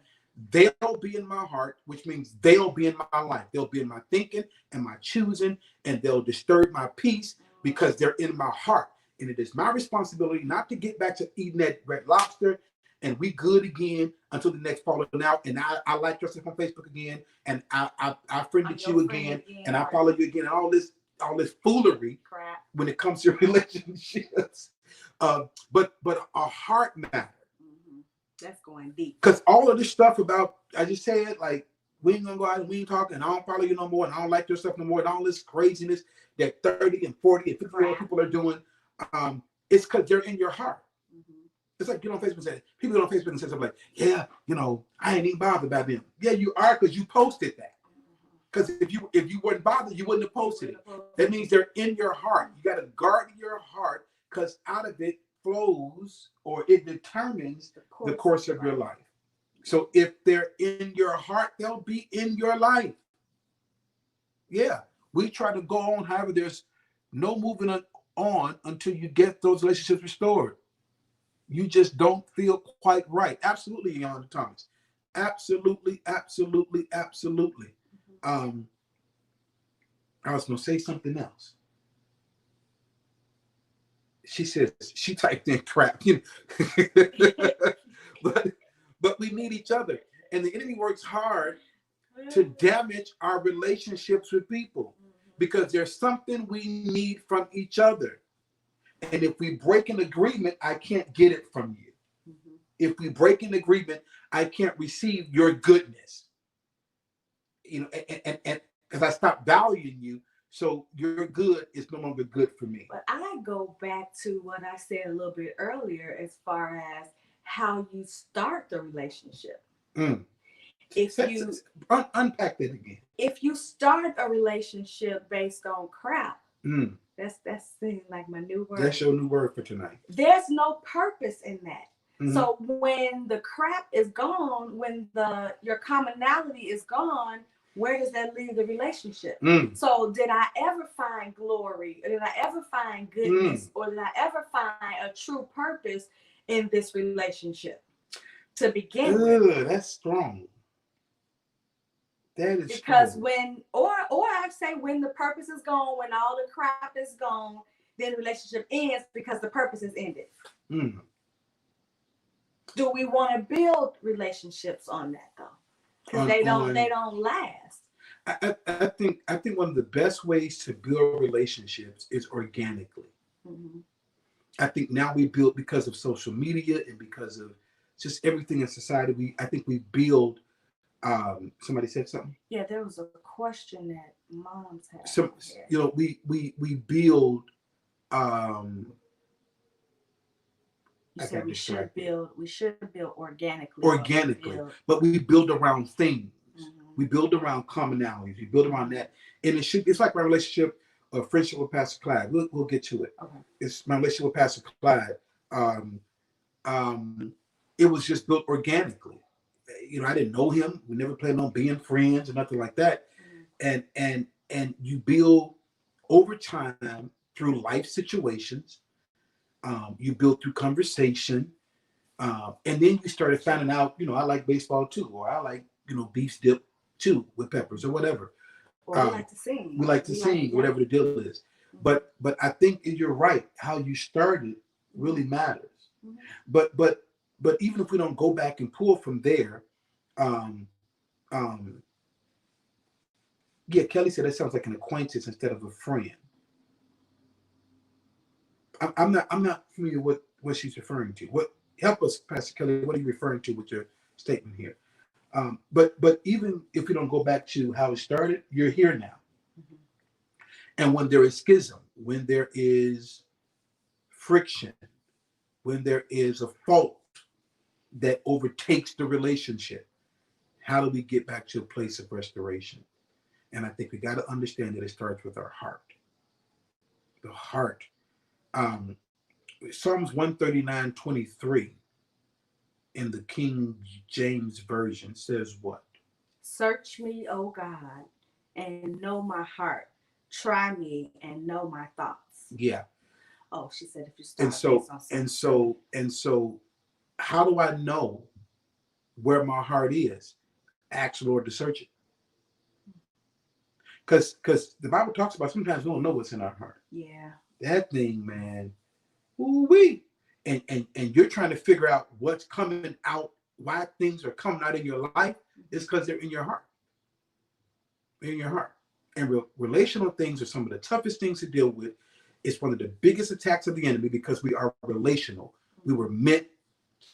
they'll be in my heart, which means they'll be in my life. They'll be in my thinking and my choosing, and they'll disturb my peace because they're in my heart. And it is my responsibility not to get back to eating that Red Lobster and we good again until the next falling out. And I like yourself on Facebook again, and I friended you again, and I follow you again, and all this foolery crap when it comes to relationships. But a heart matter. That's going deep. Because all of this stuff about, I just said, like, we ain't gonna go out and we ain't talking, and I don't follow you no more, and I don't like your stuff no more, and all this craziness that 30 and 40 and 50-year-old people are doing, it's because they're in your heart. It's like, get on Facebook and say, people get on Facebook and say something like, yeah, I ain't even bothered about them. Yeah, you are, because you posted that. Because if you weren't bothered, you wouldn't have posted it. That means they're in your heart. You got to guard your heart, because out of it flows, or it determines the course of your life. So if they're in your heart, they'll be in your life. Yeah, we try to go on, however, there's no moving on until you get those relationships restored. You just don't feel quite right. Absolutely, Yolanda Thomas. Absolutely, absolutely, absolutely. I was going to say something else. She says, she typed in crap. But we need each other. And the enemy works hard to damage our relationships with people because there's something we need from each other. And if we break an agreement, I can't get it from you. If we break an agreement, I can't receive your goodness. And because I stop valuing you, so your good is no longer good for me. But I go back to what I said a little bit earlier as far as how you start the relationship. If you unpack that again. If you start a relationship based on crap, that's like my new word. That's your new word for tonight. There's no purpose in that. So when the crap is gone, when your commonality is gone, where does that leave the relationship? So did I ever find glory? Or did I ever find goodness? Or did I ever find a true purpose in this relationship to begin with? That's strong. That is because strong. when, or I say when the purpose is gone, when all the crap is gone, then the relationship ends because the purpose is ended. Do we want to build relationships on that though? Because they don't last. I think one of the best ways to build relationships is organically. I think now we build because of social media and because of just everything in society. I think we build. Somebody said something. Yeah, there was a question that moms had. So we build. You said we should build organically. But we build around things. We build around commonalities. We build around that, and it's like my relationship or friendship with Pastor Clyde. We'll get to it. Okay. It's my relationship with Pastor Clyde. It was just built organically. I didn't know him. We never planned on being friends or nothing like that. and you build over time through life situations. You build through conversation, and then you started finding out, I like baseball too, or I like, beef dip too with peppers or whatever. Or we like to sing. We like to sing, whatever the deal is. But I think you're right. How you started really matters. Mm-hmm. But even if we don't go back and pull from there, yeah, Kelly said that sounds like an acquaintance instead of a friend. I'm not familiar with what she's referring to. Help us, Pastor Kelly? What are you referring to with your statement here? But even if we don't go back to how it started, you're here now. Mm-hmm. And when there is schism, when there is friction, when there is a fault that overtakes the relationship, how do we get back to a place of restoration? And I think we got to understand that it starts with our heart. The heart. Psalms 139:23 in the King James Version says what? Search me, O God, and know my heart. Try me and know my thoughts. Yeah. Oh, she said if you start and so how do I know where my heart is? Ask the Lord to search it. Because the Bible talks about sometimes we don't know what's in our heart. Yeah. That thing, man. Ooh-wee. And you're trying to figure out what's coming out, why things are coming out in your life, is because they're in your heart. In your heart. And relational things are some of the toughest things to deal with. It's one of the biggest attacks of the enemy because we are relational. We were meant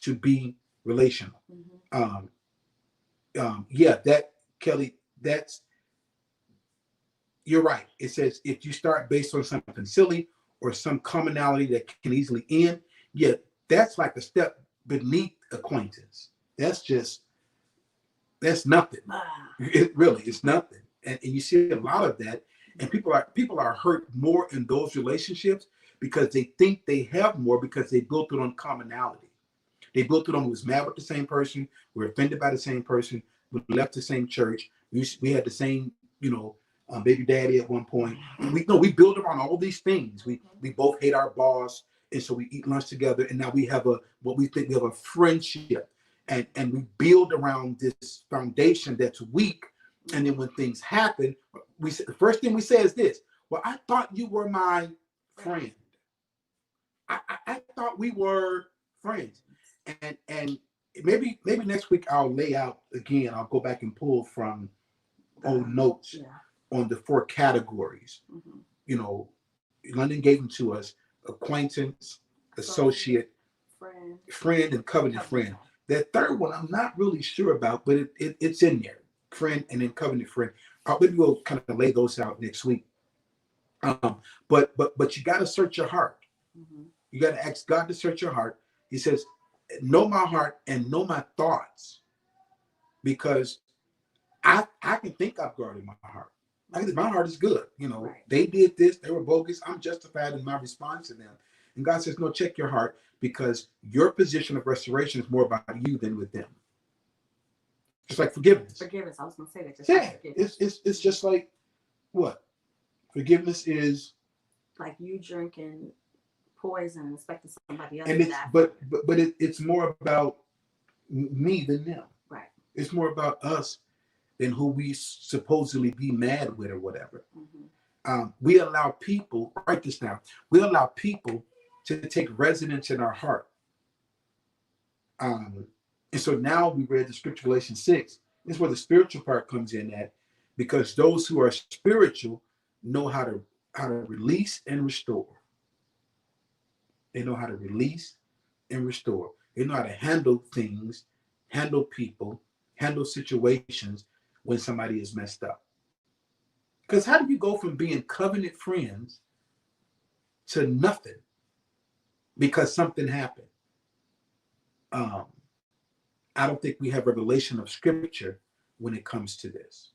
to be relational. Mm-hmm. Yeah, that, Kelly, you're right. It says if you start based on something silly or some commonality that can easily end, yeah, that's like a step beneath acquaintance. That's nothing. It really is nothing. And you see a lot of that. And people are hurt more in those relationships because they think they have more because they built it on commonality. They built it on, we was mad with the same person, we're offended by the same person, we left the same church, we had the same, baby daddy at one point. We build around all these things. We both hate our boss, and so we eat lunch together, and now we have what we think we have a friendship, and we build around this foundation that's weak. And then when things happen, the first thing we say is this: well, I thought you were my friend. I thought we were friends, and maybe next week I'll lay out again. I'll go back and pull from old notes on the 4 categories. Mm-hmm. London gave them to us: acquaintance, associate, friend, and covenant friend. That third one I'm not really sure about, but it's in there. Friend and then covenant friend. Maybe we'll kind of lay those out next week. But you got to search your heart. Mm-hmm. You got to ask God to search your heart. He says, know my heart and know my thoughts, because I can think I've guarded my heart. My heart is good. Right. They did this. They were bogus. I'm justified in my response to them. And God says, no, check your heart, because your position of restoration is more about you than with them. Just like forgiveness. Forgiveness. I was going to say that. It's just like what? Forgiveness is like you drinking poison and expecting somebody else to die. But it's more about me than them. Right. It's more about us than who we supposedly be mad with or whatever. Mm-hmm. We allow people, write this down, we allow people to take residence in our heart. And so now we read the scripture, Galatians 6. This is where the spiritual part comes in at, because those who are spiritual know how to release and restore. They know how to release and restore. They know how to handle things, handle people, handle situations when somebody is messed up. Because how do you go from being covenant friends to nothing because something happened? I don't think we have revelation of scripture when it comes to this.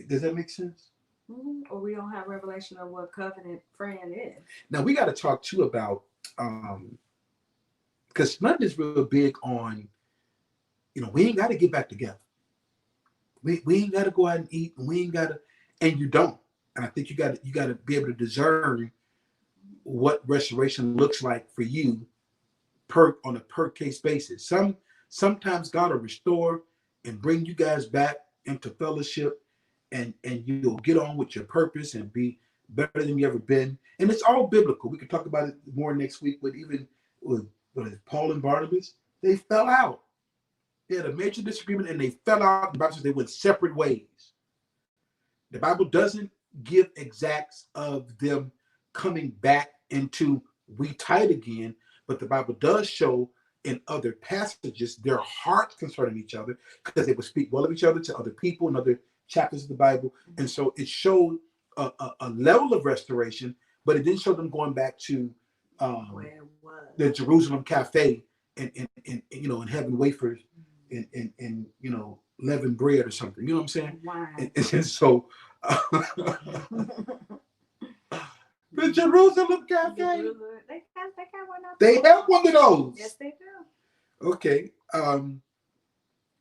Does that make sense? Mm-hmm. Or we don't have revelation of what covenant friend is. Now we got to talk too about, because London's real big on, we ain't got to get back together. We ain't got to go out and eat, and we ain't got to, and you don't. And I think you got to be able to discern what restoration looks like for you on a per case basis. Sometimes God will restore and bring you guys back into fellowship, and you'll get on with your purpose and be better than you ever been. And it's all biblical. We can talk about it more next week. But even with Paul and Barnabas, they fell out. They had a major disagreement and they fell out. The Bible says they went separate ways. The Bible doesn't give exacts of them coming back into we tight again, but the Bible does show in other passages their hearts concerning each other, because they would speak well of each other to other people in other chapters of the Bible. And so it showed a level of restoration, but it didn't show them going back to the Jerusalem cafe and and having wafers and leavened bread or something. You know what I'm saying? Wow. And so the Jerusalem cafe. They got one out They there. have one of those. Yes, they do. Okay.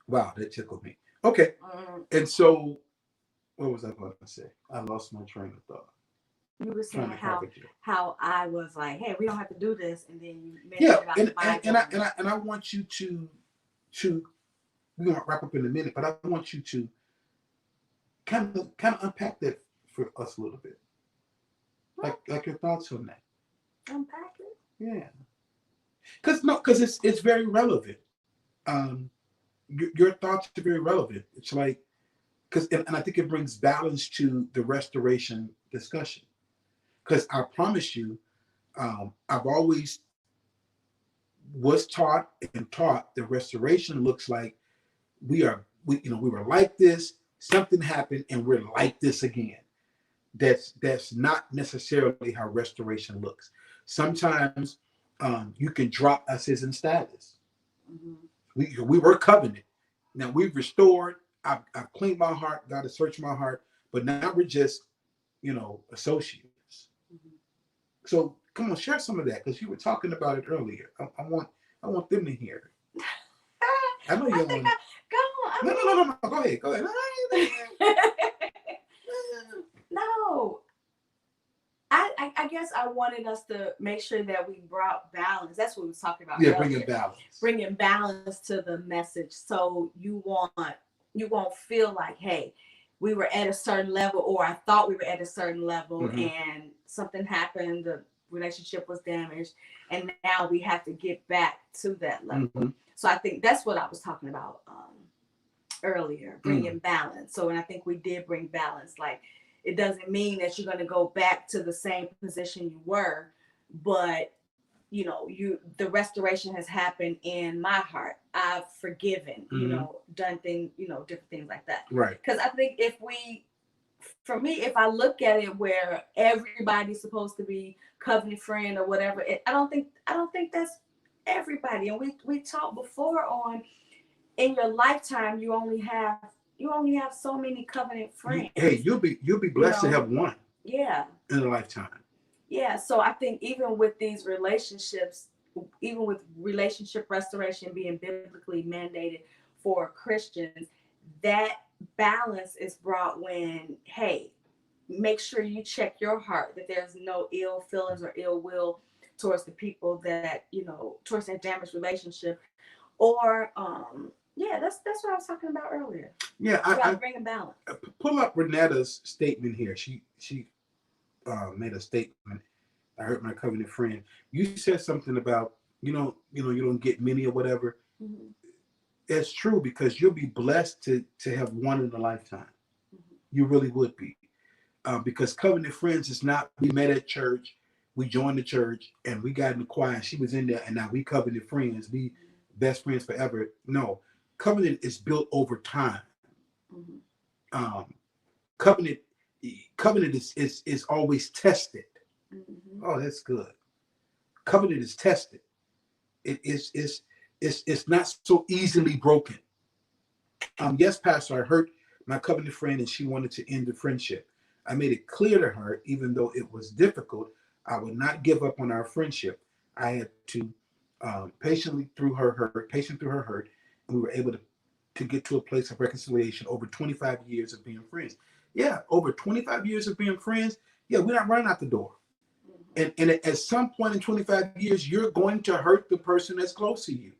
Wow, that tickled me. Okay. And so, what was I going to say? I lost my train of thought. You were saying how I was like, hey, we don't have to do this, and then you mentioned about the Bible. And I want you to we're gonna wrap up in a minute, but I want you to kind of unpack that for us a little bit. Like your thoughts on that. Unpack it? Yeah. Because it's very relevant. Your thoughts are very relevant. It's like, and I think it brings balance to the restoration discussion. Because I promise you, I've always was taught that restoration looks like we were like this, something happened, and we're like this again. That's not necessarily how restoration looks. Sometimes you can drop us as in status. Mm-hmm. We were covenant. Now we've restored. I've cleaned my heart. God has searched my heart. But now we're just, associates. Mm-hmm. So come on, share some of that, because you were talking about it earlier. I want them to hear it. I know you want to. Go on. No. Go ahead. No. I guess I wanted us to make sure that we brought balance. That's what we was talking about. Yeah, bringing balance. Bringing balance to the message. So you won't feel like, hey, we were at a certain level, or I thought we were at a certain level, mm-hmm. and something happened, the relationship was damaged, and now we have to get back to that level. Mm-hmm. So I think that's what I was talking about earlier, bringing balance. So, and I think we did bring balance. Like, it doesn't mean that you're going to go back to the same position you were, but the restoration has happened in my heart. I've forgiven, mm-hmm. Done things, different things like that. Right. Because I think if I look at it where everybody's supposed to be covenant friend or whatever, I don't think that's everybody. And we talked before on, in your lifetime, you only have so many covenant friends. Hey, you'll be blessed to have one. Yeah. In a lifetime. Yeah. So I think even with these relationships, even with relationship restoration being biblically mandated for Christians, that balance is brought when, hey, make sure you check your heart, that there's no ill feelings or ill will towards the people that, towards that damaged relationship. Or that's what I was talking about earlier. Yeah, I bring a balance. Pull up Renetta's statement here. She made a statement. I heard my covenant friend. You said something about you don't get many or whatever. Mm-hmm. It's true, because you'll be blessed to have one in a lifetime. Mm-hmm. You really would be, because covenant friends is not we met at church, we joined the church, and we got in the choir. She was in there, and now we covenant friends. We best friends forever. No, covenant is built over time. Mm-hmm. Covenant is always tested. Mm-hmm. Oh, that's good. Covenant is tested. It's not so easily broken. Yes, Pastor, I hurt my covenant friend and she wanted to end the friendship. I made it clear to her, even though it was difficult, I would not give up on our friendship. I had to patient through her hurt, and we were able to to get to a place of reconciliation over 25 years of being friends. Yeah, over 25 years of being friends, yeah, we're not running out the door. And at some point in 25 years, you're going to hurt the person that's close to you.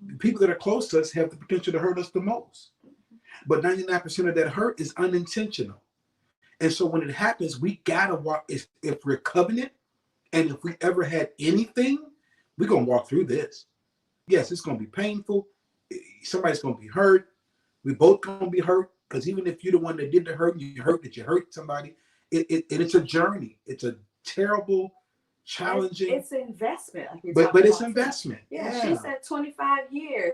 The people that are close to us have the potential to hurt us the most. But 99% of that hurt is unintentional. And so when it happens, we gotta walk. If we're covenant, and if we ever had anything, we're gonna walk through this. Yes, it's gonna be painful. Somebody's gonna be hurt. We both gonna be hurt, because even if you're the one that did the hurt, you hurt somebody. It's a journey. It's a terrible, challenging. It's an investment, but it's investment. Yeah, she said 25 years.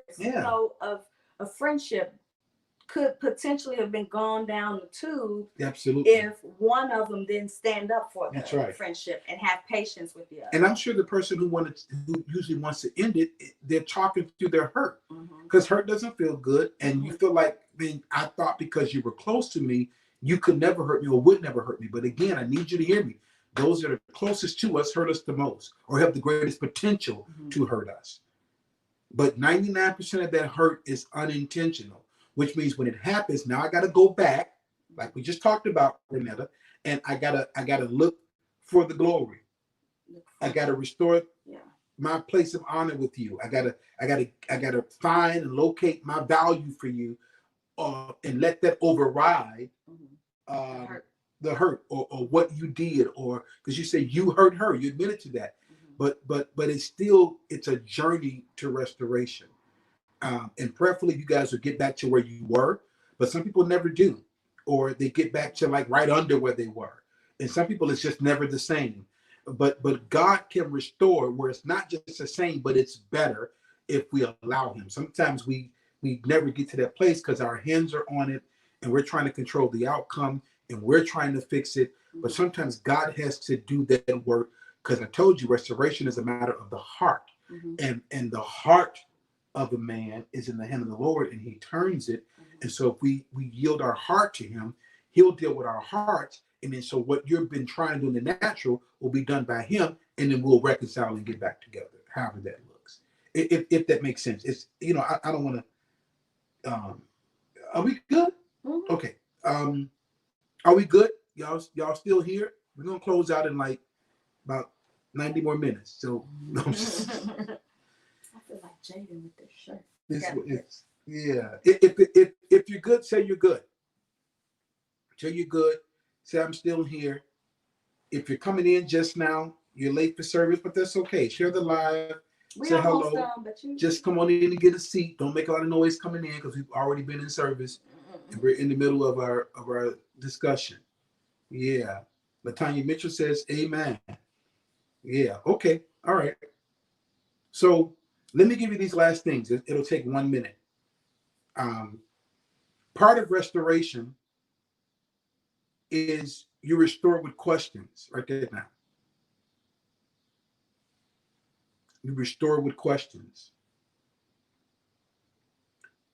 Of a friendship could potentially have been gone down the tube. Absolutely. If one of them didn't stand up for the friendship and have patience with the other. And I'm sure the person who usually wants to end it, they're talking through their hurt, because hurt doesn't feel good, and you feel like, man, I thought because you were close to me, you could never hurt me or would never hurt me. But again, I need you to hear me. Those that are closest to us hurt us the most, or have the greatest potential to hurt us. But 99% of that hurt is unintentional, which means when it happens, now I got to go back, like we just talked about, Renetta, and I gotta look for the glory. I gotta restore my place of honor with you. I gotta find and locate my value for you, and let that override the hurt or what you did, or because you say you hurt her, you admitted to that. But it's a journey to restoration. And prayerfully, you guys will get back to where you were, but some people never do, or they get back to like right under where they were. And some people, it's just never the same. But God can restore where it's not just the same, but it's better if we allow him. Sometimes we never get to that place because our hands are on it and we're trying to control the outcome and we're trying to fix it. But sometimes God has to do that work, because I told you restoration is a matter of the heart. And the heart of a man is in the hand of the Lord, and he turns it. And so if we yield our heart to him, he'll deal with our hearts. And then so what you've been trying to do in the natural will be done by him, and then we'll reconcile and get back together, however that looks. If that makes sense. It's, I don't want to, are we good? Okay. Are we good? Y'all still here? We're going to close out in like about 90 more minutes. So no, I'm just, I feel like Jaden with this shirt. If you're good, say you're good. Say you're good. Say I'm still here. If you're coming in just now, you're late for service, but that's okay. Share the live. Say hello. Just come on in and get a seat. Don't make a lot of noise coming in, because we've already been in service and we're in the middle of our discussion. Yeah. Latanya Mitchell says, amen. Yeah. Okay. All right. So let me give you these last things. It'll take 1 minute. Part of restoration is you restore with questions. Right there now. You restore with questions.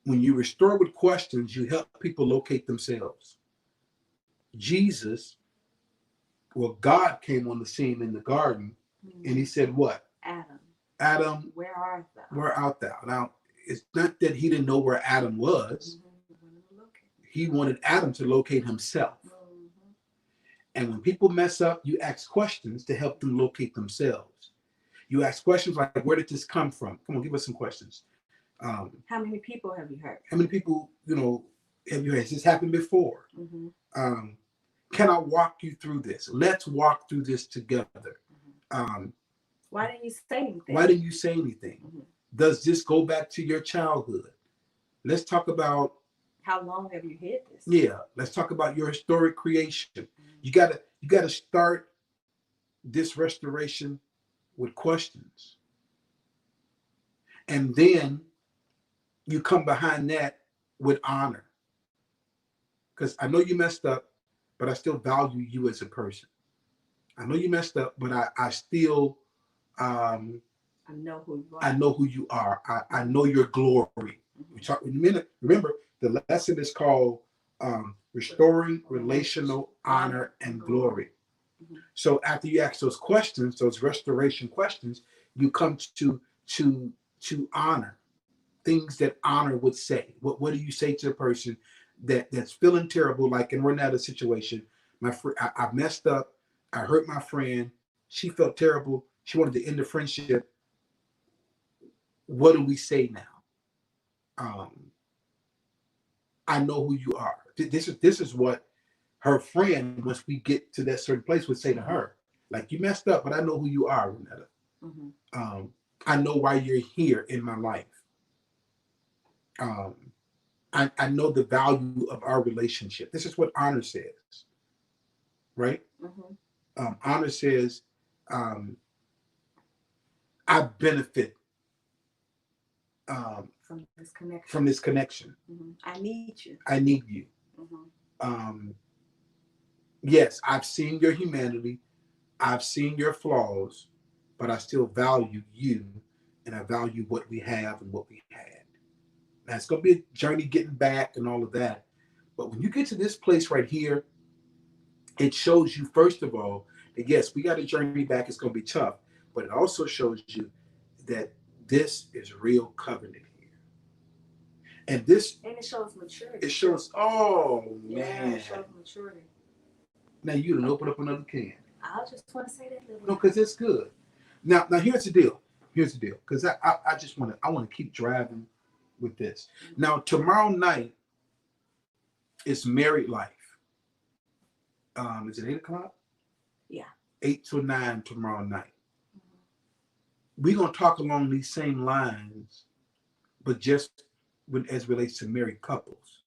When you restore with questions, you help people locate themselves. God came on the scene in the garden, and he said, what? Adam, where art thou? Now, it's not that he didn't know where Adam was. He wanted Adam to locate himself. And when people mess up, you ask questions to help them locate themselves. You ask questions like, where did this come from? Come on, give us some questions. How many people have you hurt? How many people, have you hurt? Has this happened before? Can I walk you through this? Let's walk through this together. Why didn't you say anything? Does this go back to your childhood? Let's talk about, how long have you hid this? Yeah, let's talk about your historic creation. You gotta start this restoration with questions. And then you come behind that with honor. Because I know you messed up, but I still value you as a person. I know you messed up, but I still I know who you are. I know who you are. I know your glory. We talk in a minute. Remember, the lesson is called Restoring Relational Honor and Glory. So after you ask those questions, those restoration questions, you come to honor. things that honor would say. What do you say to a person that's feeling terrible, like in Renetta's situation? I messed up. I hurt my friend. She felt terrible. She wanted to end the friendship. What do we say now? I know who you are. This is what her friend, once we get to that certain place, would say to her. Like, you messed up, but I know who you are, Renetta. I know why you're here in my life. I know the value of our relationship. This is what honor says, right? Honor says, I benefit from this connection. I need you. I need you. Yes, I've seen your humanity. I've seen your flaws, but I still value you, and I value what we have and what we had. Now, it's going to be a journey getting back and all of that. But when you get to this place right here, it shows you, first of all, that yes, we got a journey back. It's going to be tough. But it also shows you that this is real covenant here. And it shows maturity. It shows, oh, man. Yeah, it shows maturity. Now, you done open up another can. I just want to say that little. No, because it's good. Now, here's the deal. Because I just want to keep driving with this. Now, tomorrow night is Married Life. Is it 8 o'clock? Yeah. 8 to 9 tomorrow night. We're going to talk along these same lines, but just as it relates to married couples.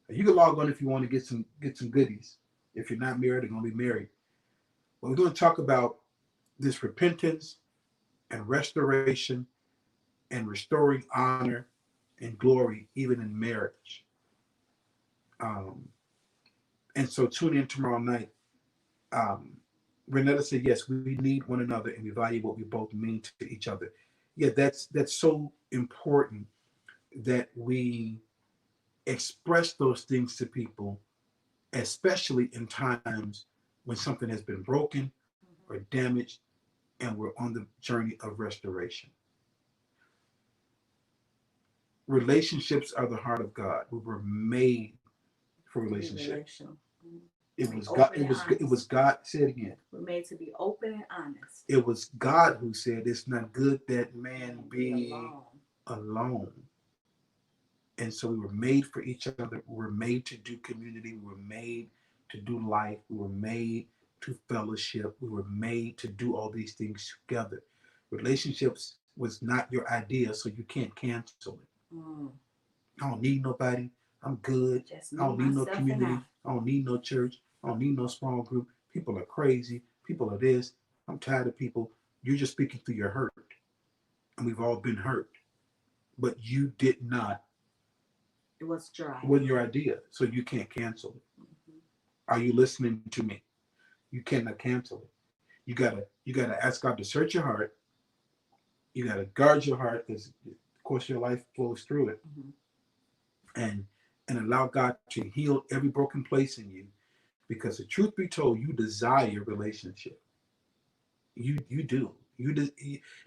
You can log on if you want to get some goodies. If you're not married, you're going to be married. But we're going to talk about this repentance and restoration and restoring honor and glory, even in marriage. And so tune in tomorrow night. Renetta said, yes, we need one another and we value what we both mean to each other. Yeah, that's so important that we express those things to people, especially in times when something has been broken or damaged and we're on the journey of restoration. Relationships are the heart of God. We were made for relationships. It was God. It was God. Say it again. We're made to be open and honest. It was God who said, "It's not good that man be alone." And so we were made for each other. We were made to do community. We were made to do life. We were made to fellowship. We were made to do all these things together. Relationships was not your idea, so you can't cancel it. I don't need nobody. I'm good. I don't need no community. I don't need no church. I don't need no small group. People are crazy. People are this. I'm tired of people. You're just speaking through your hurt. And we've all been hurt. But you did not. It was dry. It wasn't your idea, so you can't cancel it. Are you listening to me? You cannot cancel it. You gotta ask God to search your heart. You gotta guard your heart, because of course your life flows through it. And allow God to heal every broken place in you, because the truth be told, you desire relationship. You do.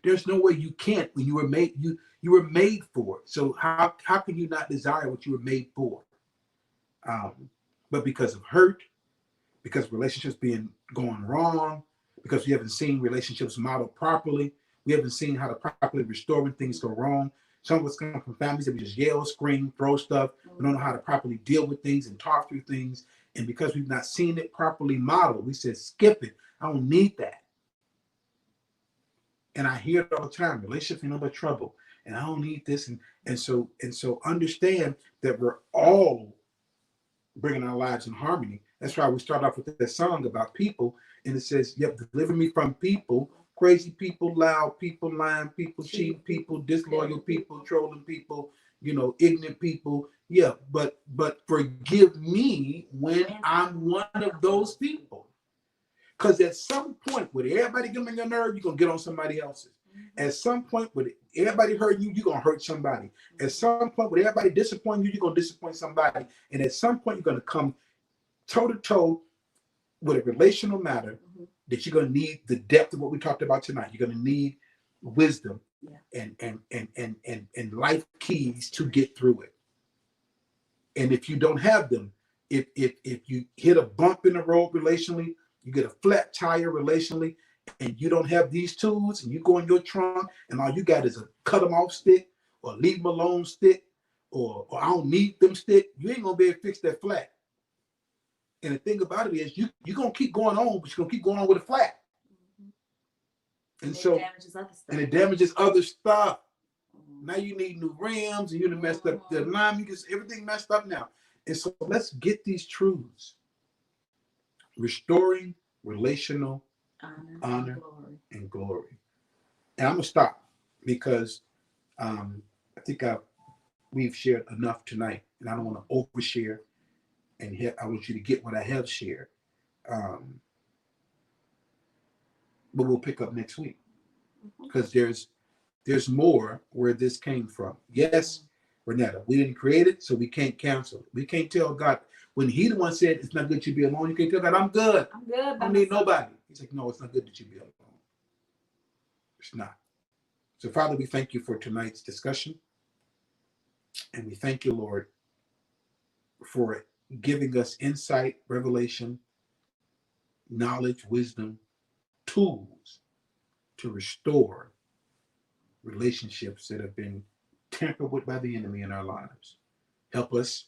There's no way you can't when you were made. You were made for it. So how can you not desire what you were made for? But because of hurt, because relationships going wrong, because we haven't seen relationships modeled properly, we haven't seen how to properly restore when things go wrong. Some of us come from families that we just yell, scream, throw stuff. We don't know how to properly deal with things and talk through things. And because we've not seen it properly modeled, we said, skip it. I don't need that. And I hear it all the time. Relationships ain't no but trouble. And I don't need this. And so understand that we're all bringing our lives in harmony. That's why we start off with that song about people. And it says, yep, deliver me from people. Crazy people, loud people, lying people, cheating people, disloyal people, trolling people, ignorant people. Yeah, but forgive me when I'm one of those people. Because at some point, with everybody getting on your nerve, you're going to get on somebody else's. At some point, with everybody hurt you, you're going to hurt somebody. At some point, with everybody disappointing you, you're going to disappoint somebody. And at some point, you're going to come toe-to-toe with a relational matter that you're going to need the depth of what we talked about tonight. You're going to need wisdom. and life keys to get through it. And if you don't have them, if you hit a bump in the road relationally, you get a flat tire relationally, and you don't have these tools, and you go in your trunk, and all you got is a cut them off stick, or leave them alone stick, or I don't need them stick, you ain't gonna be able to fix that flat. And the thing about it is, you're gonna keep going on, but you're gonna keep going on with a flat. And so it damages other stuff. And it damages other stuff. Now you need new rims, and you done messed up the alignment, everything messed up now. And so let's get these truths. Restoring relational honor and glory. And I'm gonna stop because I think we've shared enough tonight, and I don't want to overshare. And I want you to get what I have shared. But we'll pick up next week because there's more where this came from. Yes, Renetta, we didn't create it, so we can't cancel it. We can't tell God when He the one said it's not good to be alone. You can't tell God, I'm good. I don't need nobody. He's like, no, it's not good that you be alone. It's not. So, Father, we thank you for tonight's discussion, and we thank you, Lord, for giving us insight, revelation, knowledge, wisdom, tools to restore relationships that have been tampered with by the enemy in our lives. Help us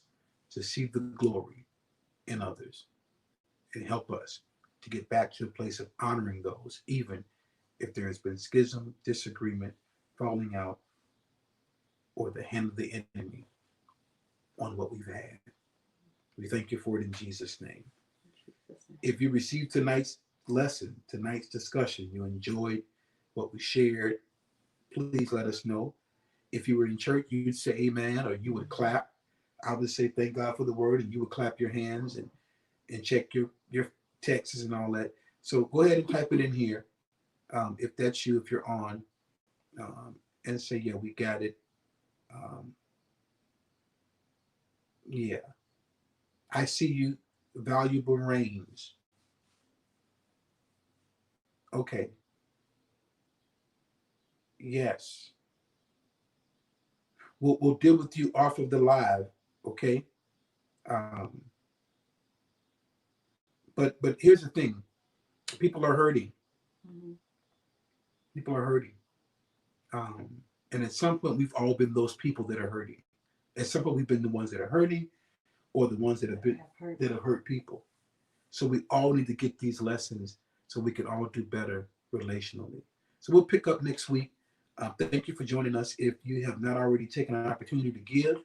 to see the glory in others, and help us to get back to a place of honoring those, even if there has been schism, disagreement, falling out, or the hand of the enemy on what we've had. We thank you for it in Jesus' name. If you received tonight's lesson, tonight's discussion, you enjoyed what we shared, please let us know. If you were in church, you'd say amen, or you would clap. I would say thank God for the word, and you would clap your hands and check your texts and all that. So go ahead and type it in here. If that's you, if you're on, and say, yeah, we got it. Yeah. I see you, valuable reigns. Okay. Yes. We'll deal with you off of the live, okay? But here's the thing. People are hurting. People are hurting. And at some point, we've all been those people that are hurting. At some point, we've been the ones that are hurting, or the ones that have hurt people. So we all need to get these lessons so we can all do better relationally. So we'll pick up next week. Thank you for joining us. If you have not already taken an opportunity to give,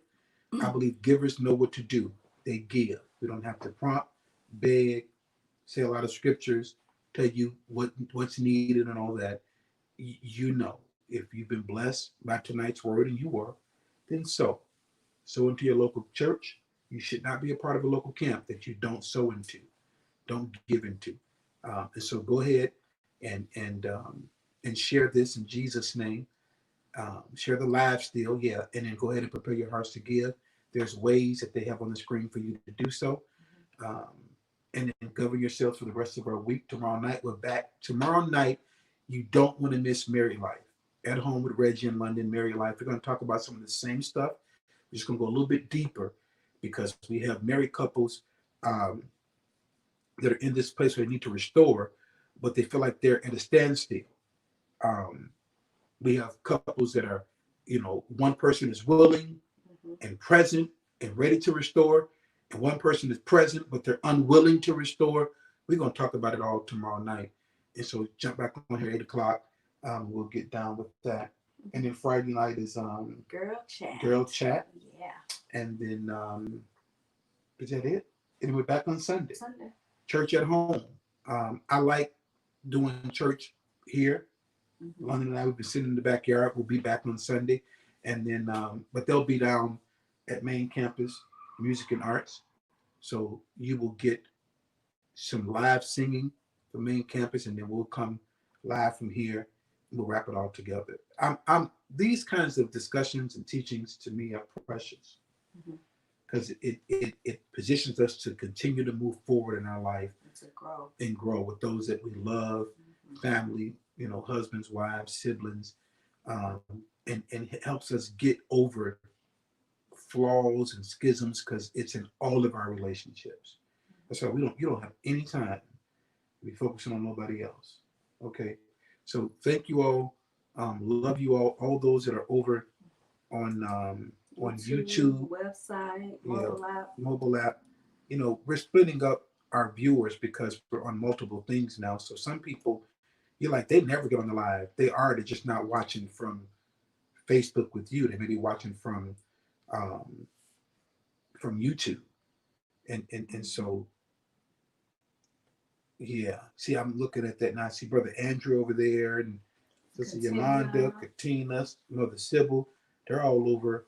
I believe givers know what to do. They give. We don't have to prompt, beg, say a lot of scriptures, tell you what's needed and all that. You know, if you've been blessed by tonight's word, and you were, then sow into your local church. You should not be a part of a local camp that you don't sow into, don't give into. And so go ahead and share this in Jesus' name. Share the live still, yeah, and then go ahead and prepare your hearts to give. There's ways that they have on the screen for you to do so. And then govern yourselves for the rest of our week. Tomorrow night, we're back. Tomorrow night, you don't want to miss Married Life. At Home with Reggie in London, Married Life. We're going to talk about some of the same stuff. We're just going to go a little bit deeper because we have married couples that are in this place where they need to restore, but they feel like they're at a standstill. We have couples that are, one person is willing and present and ready to restore, and one person is present, but they're unwilling to restore. We're going to talk about it all tomorrow night. And so jump back on here 8 o'clock. We'll get down with that. And then Friday night is Girl Chat. Yeah. And then is that it? And we're back on Sunday. Church at Home. I like doing church here. London and I will be sitting in the backyard. We'll be back on Sunday. And then but they'll be down at main campus, music and arts. So you will get some live singing from main campus, and then we'll come live from here. We'll wrap it all together. These kinds of discussions and teachings to me are precious because it positions us to continue to move forward in our life and grow with those that we love, family, husbands, wives, siblings, um, and it helps us get over flaws and schisms because it's in all of our relationships. That's why you don't have any time to be focusing on nobody else. Okay, so thank you all. Love you all those that are over on YouTube, website, yeah, mobile app. mobile app. You know, we're splitting up our viewers because we're on multiple things now. So some people, you're like, they never get on the live. They are. They're just not watching from Facebook with you. They may be watching um, from YouTube, and so yeah. See, I'm looking at that now. I see Brother Andrew over there and Sister Yolanda, Katina, Mother Sybil. They're all over.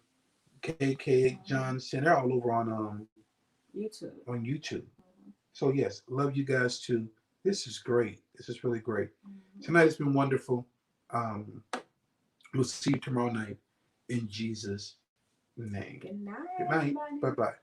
KK Johnson. They're all over YouTube. On YouTube. So yes, love you guys too. This is great. This is really great. Tonight has been wonderful. Um, we'll see you tomorrow night in Jesus' name. Good night. Good night. Bye bye.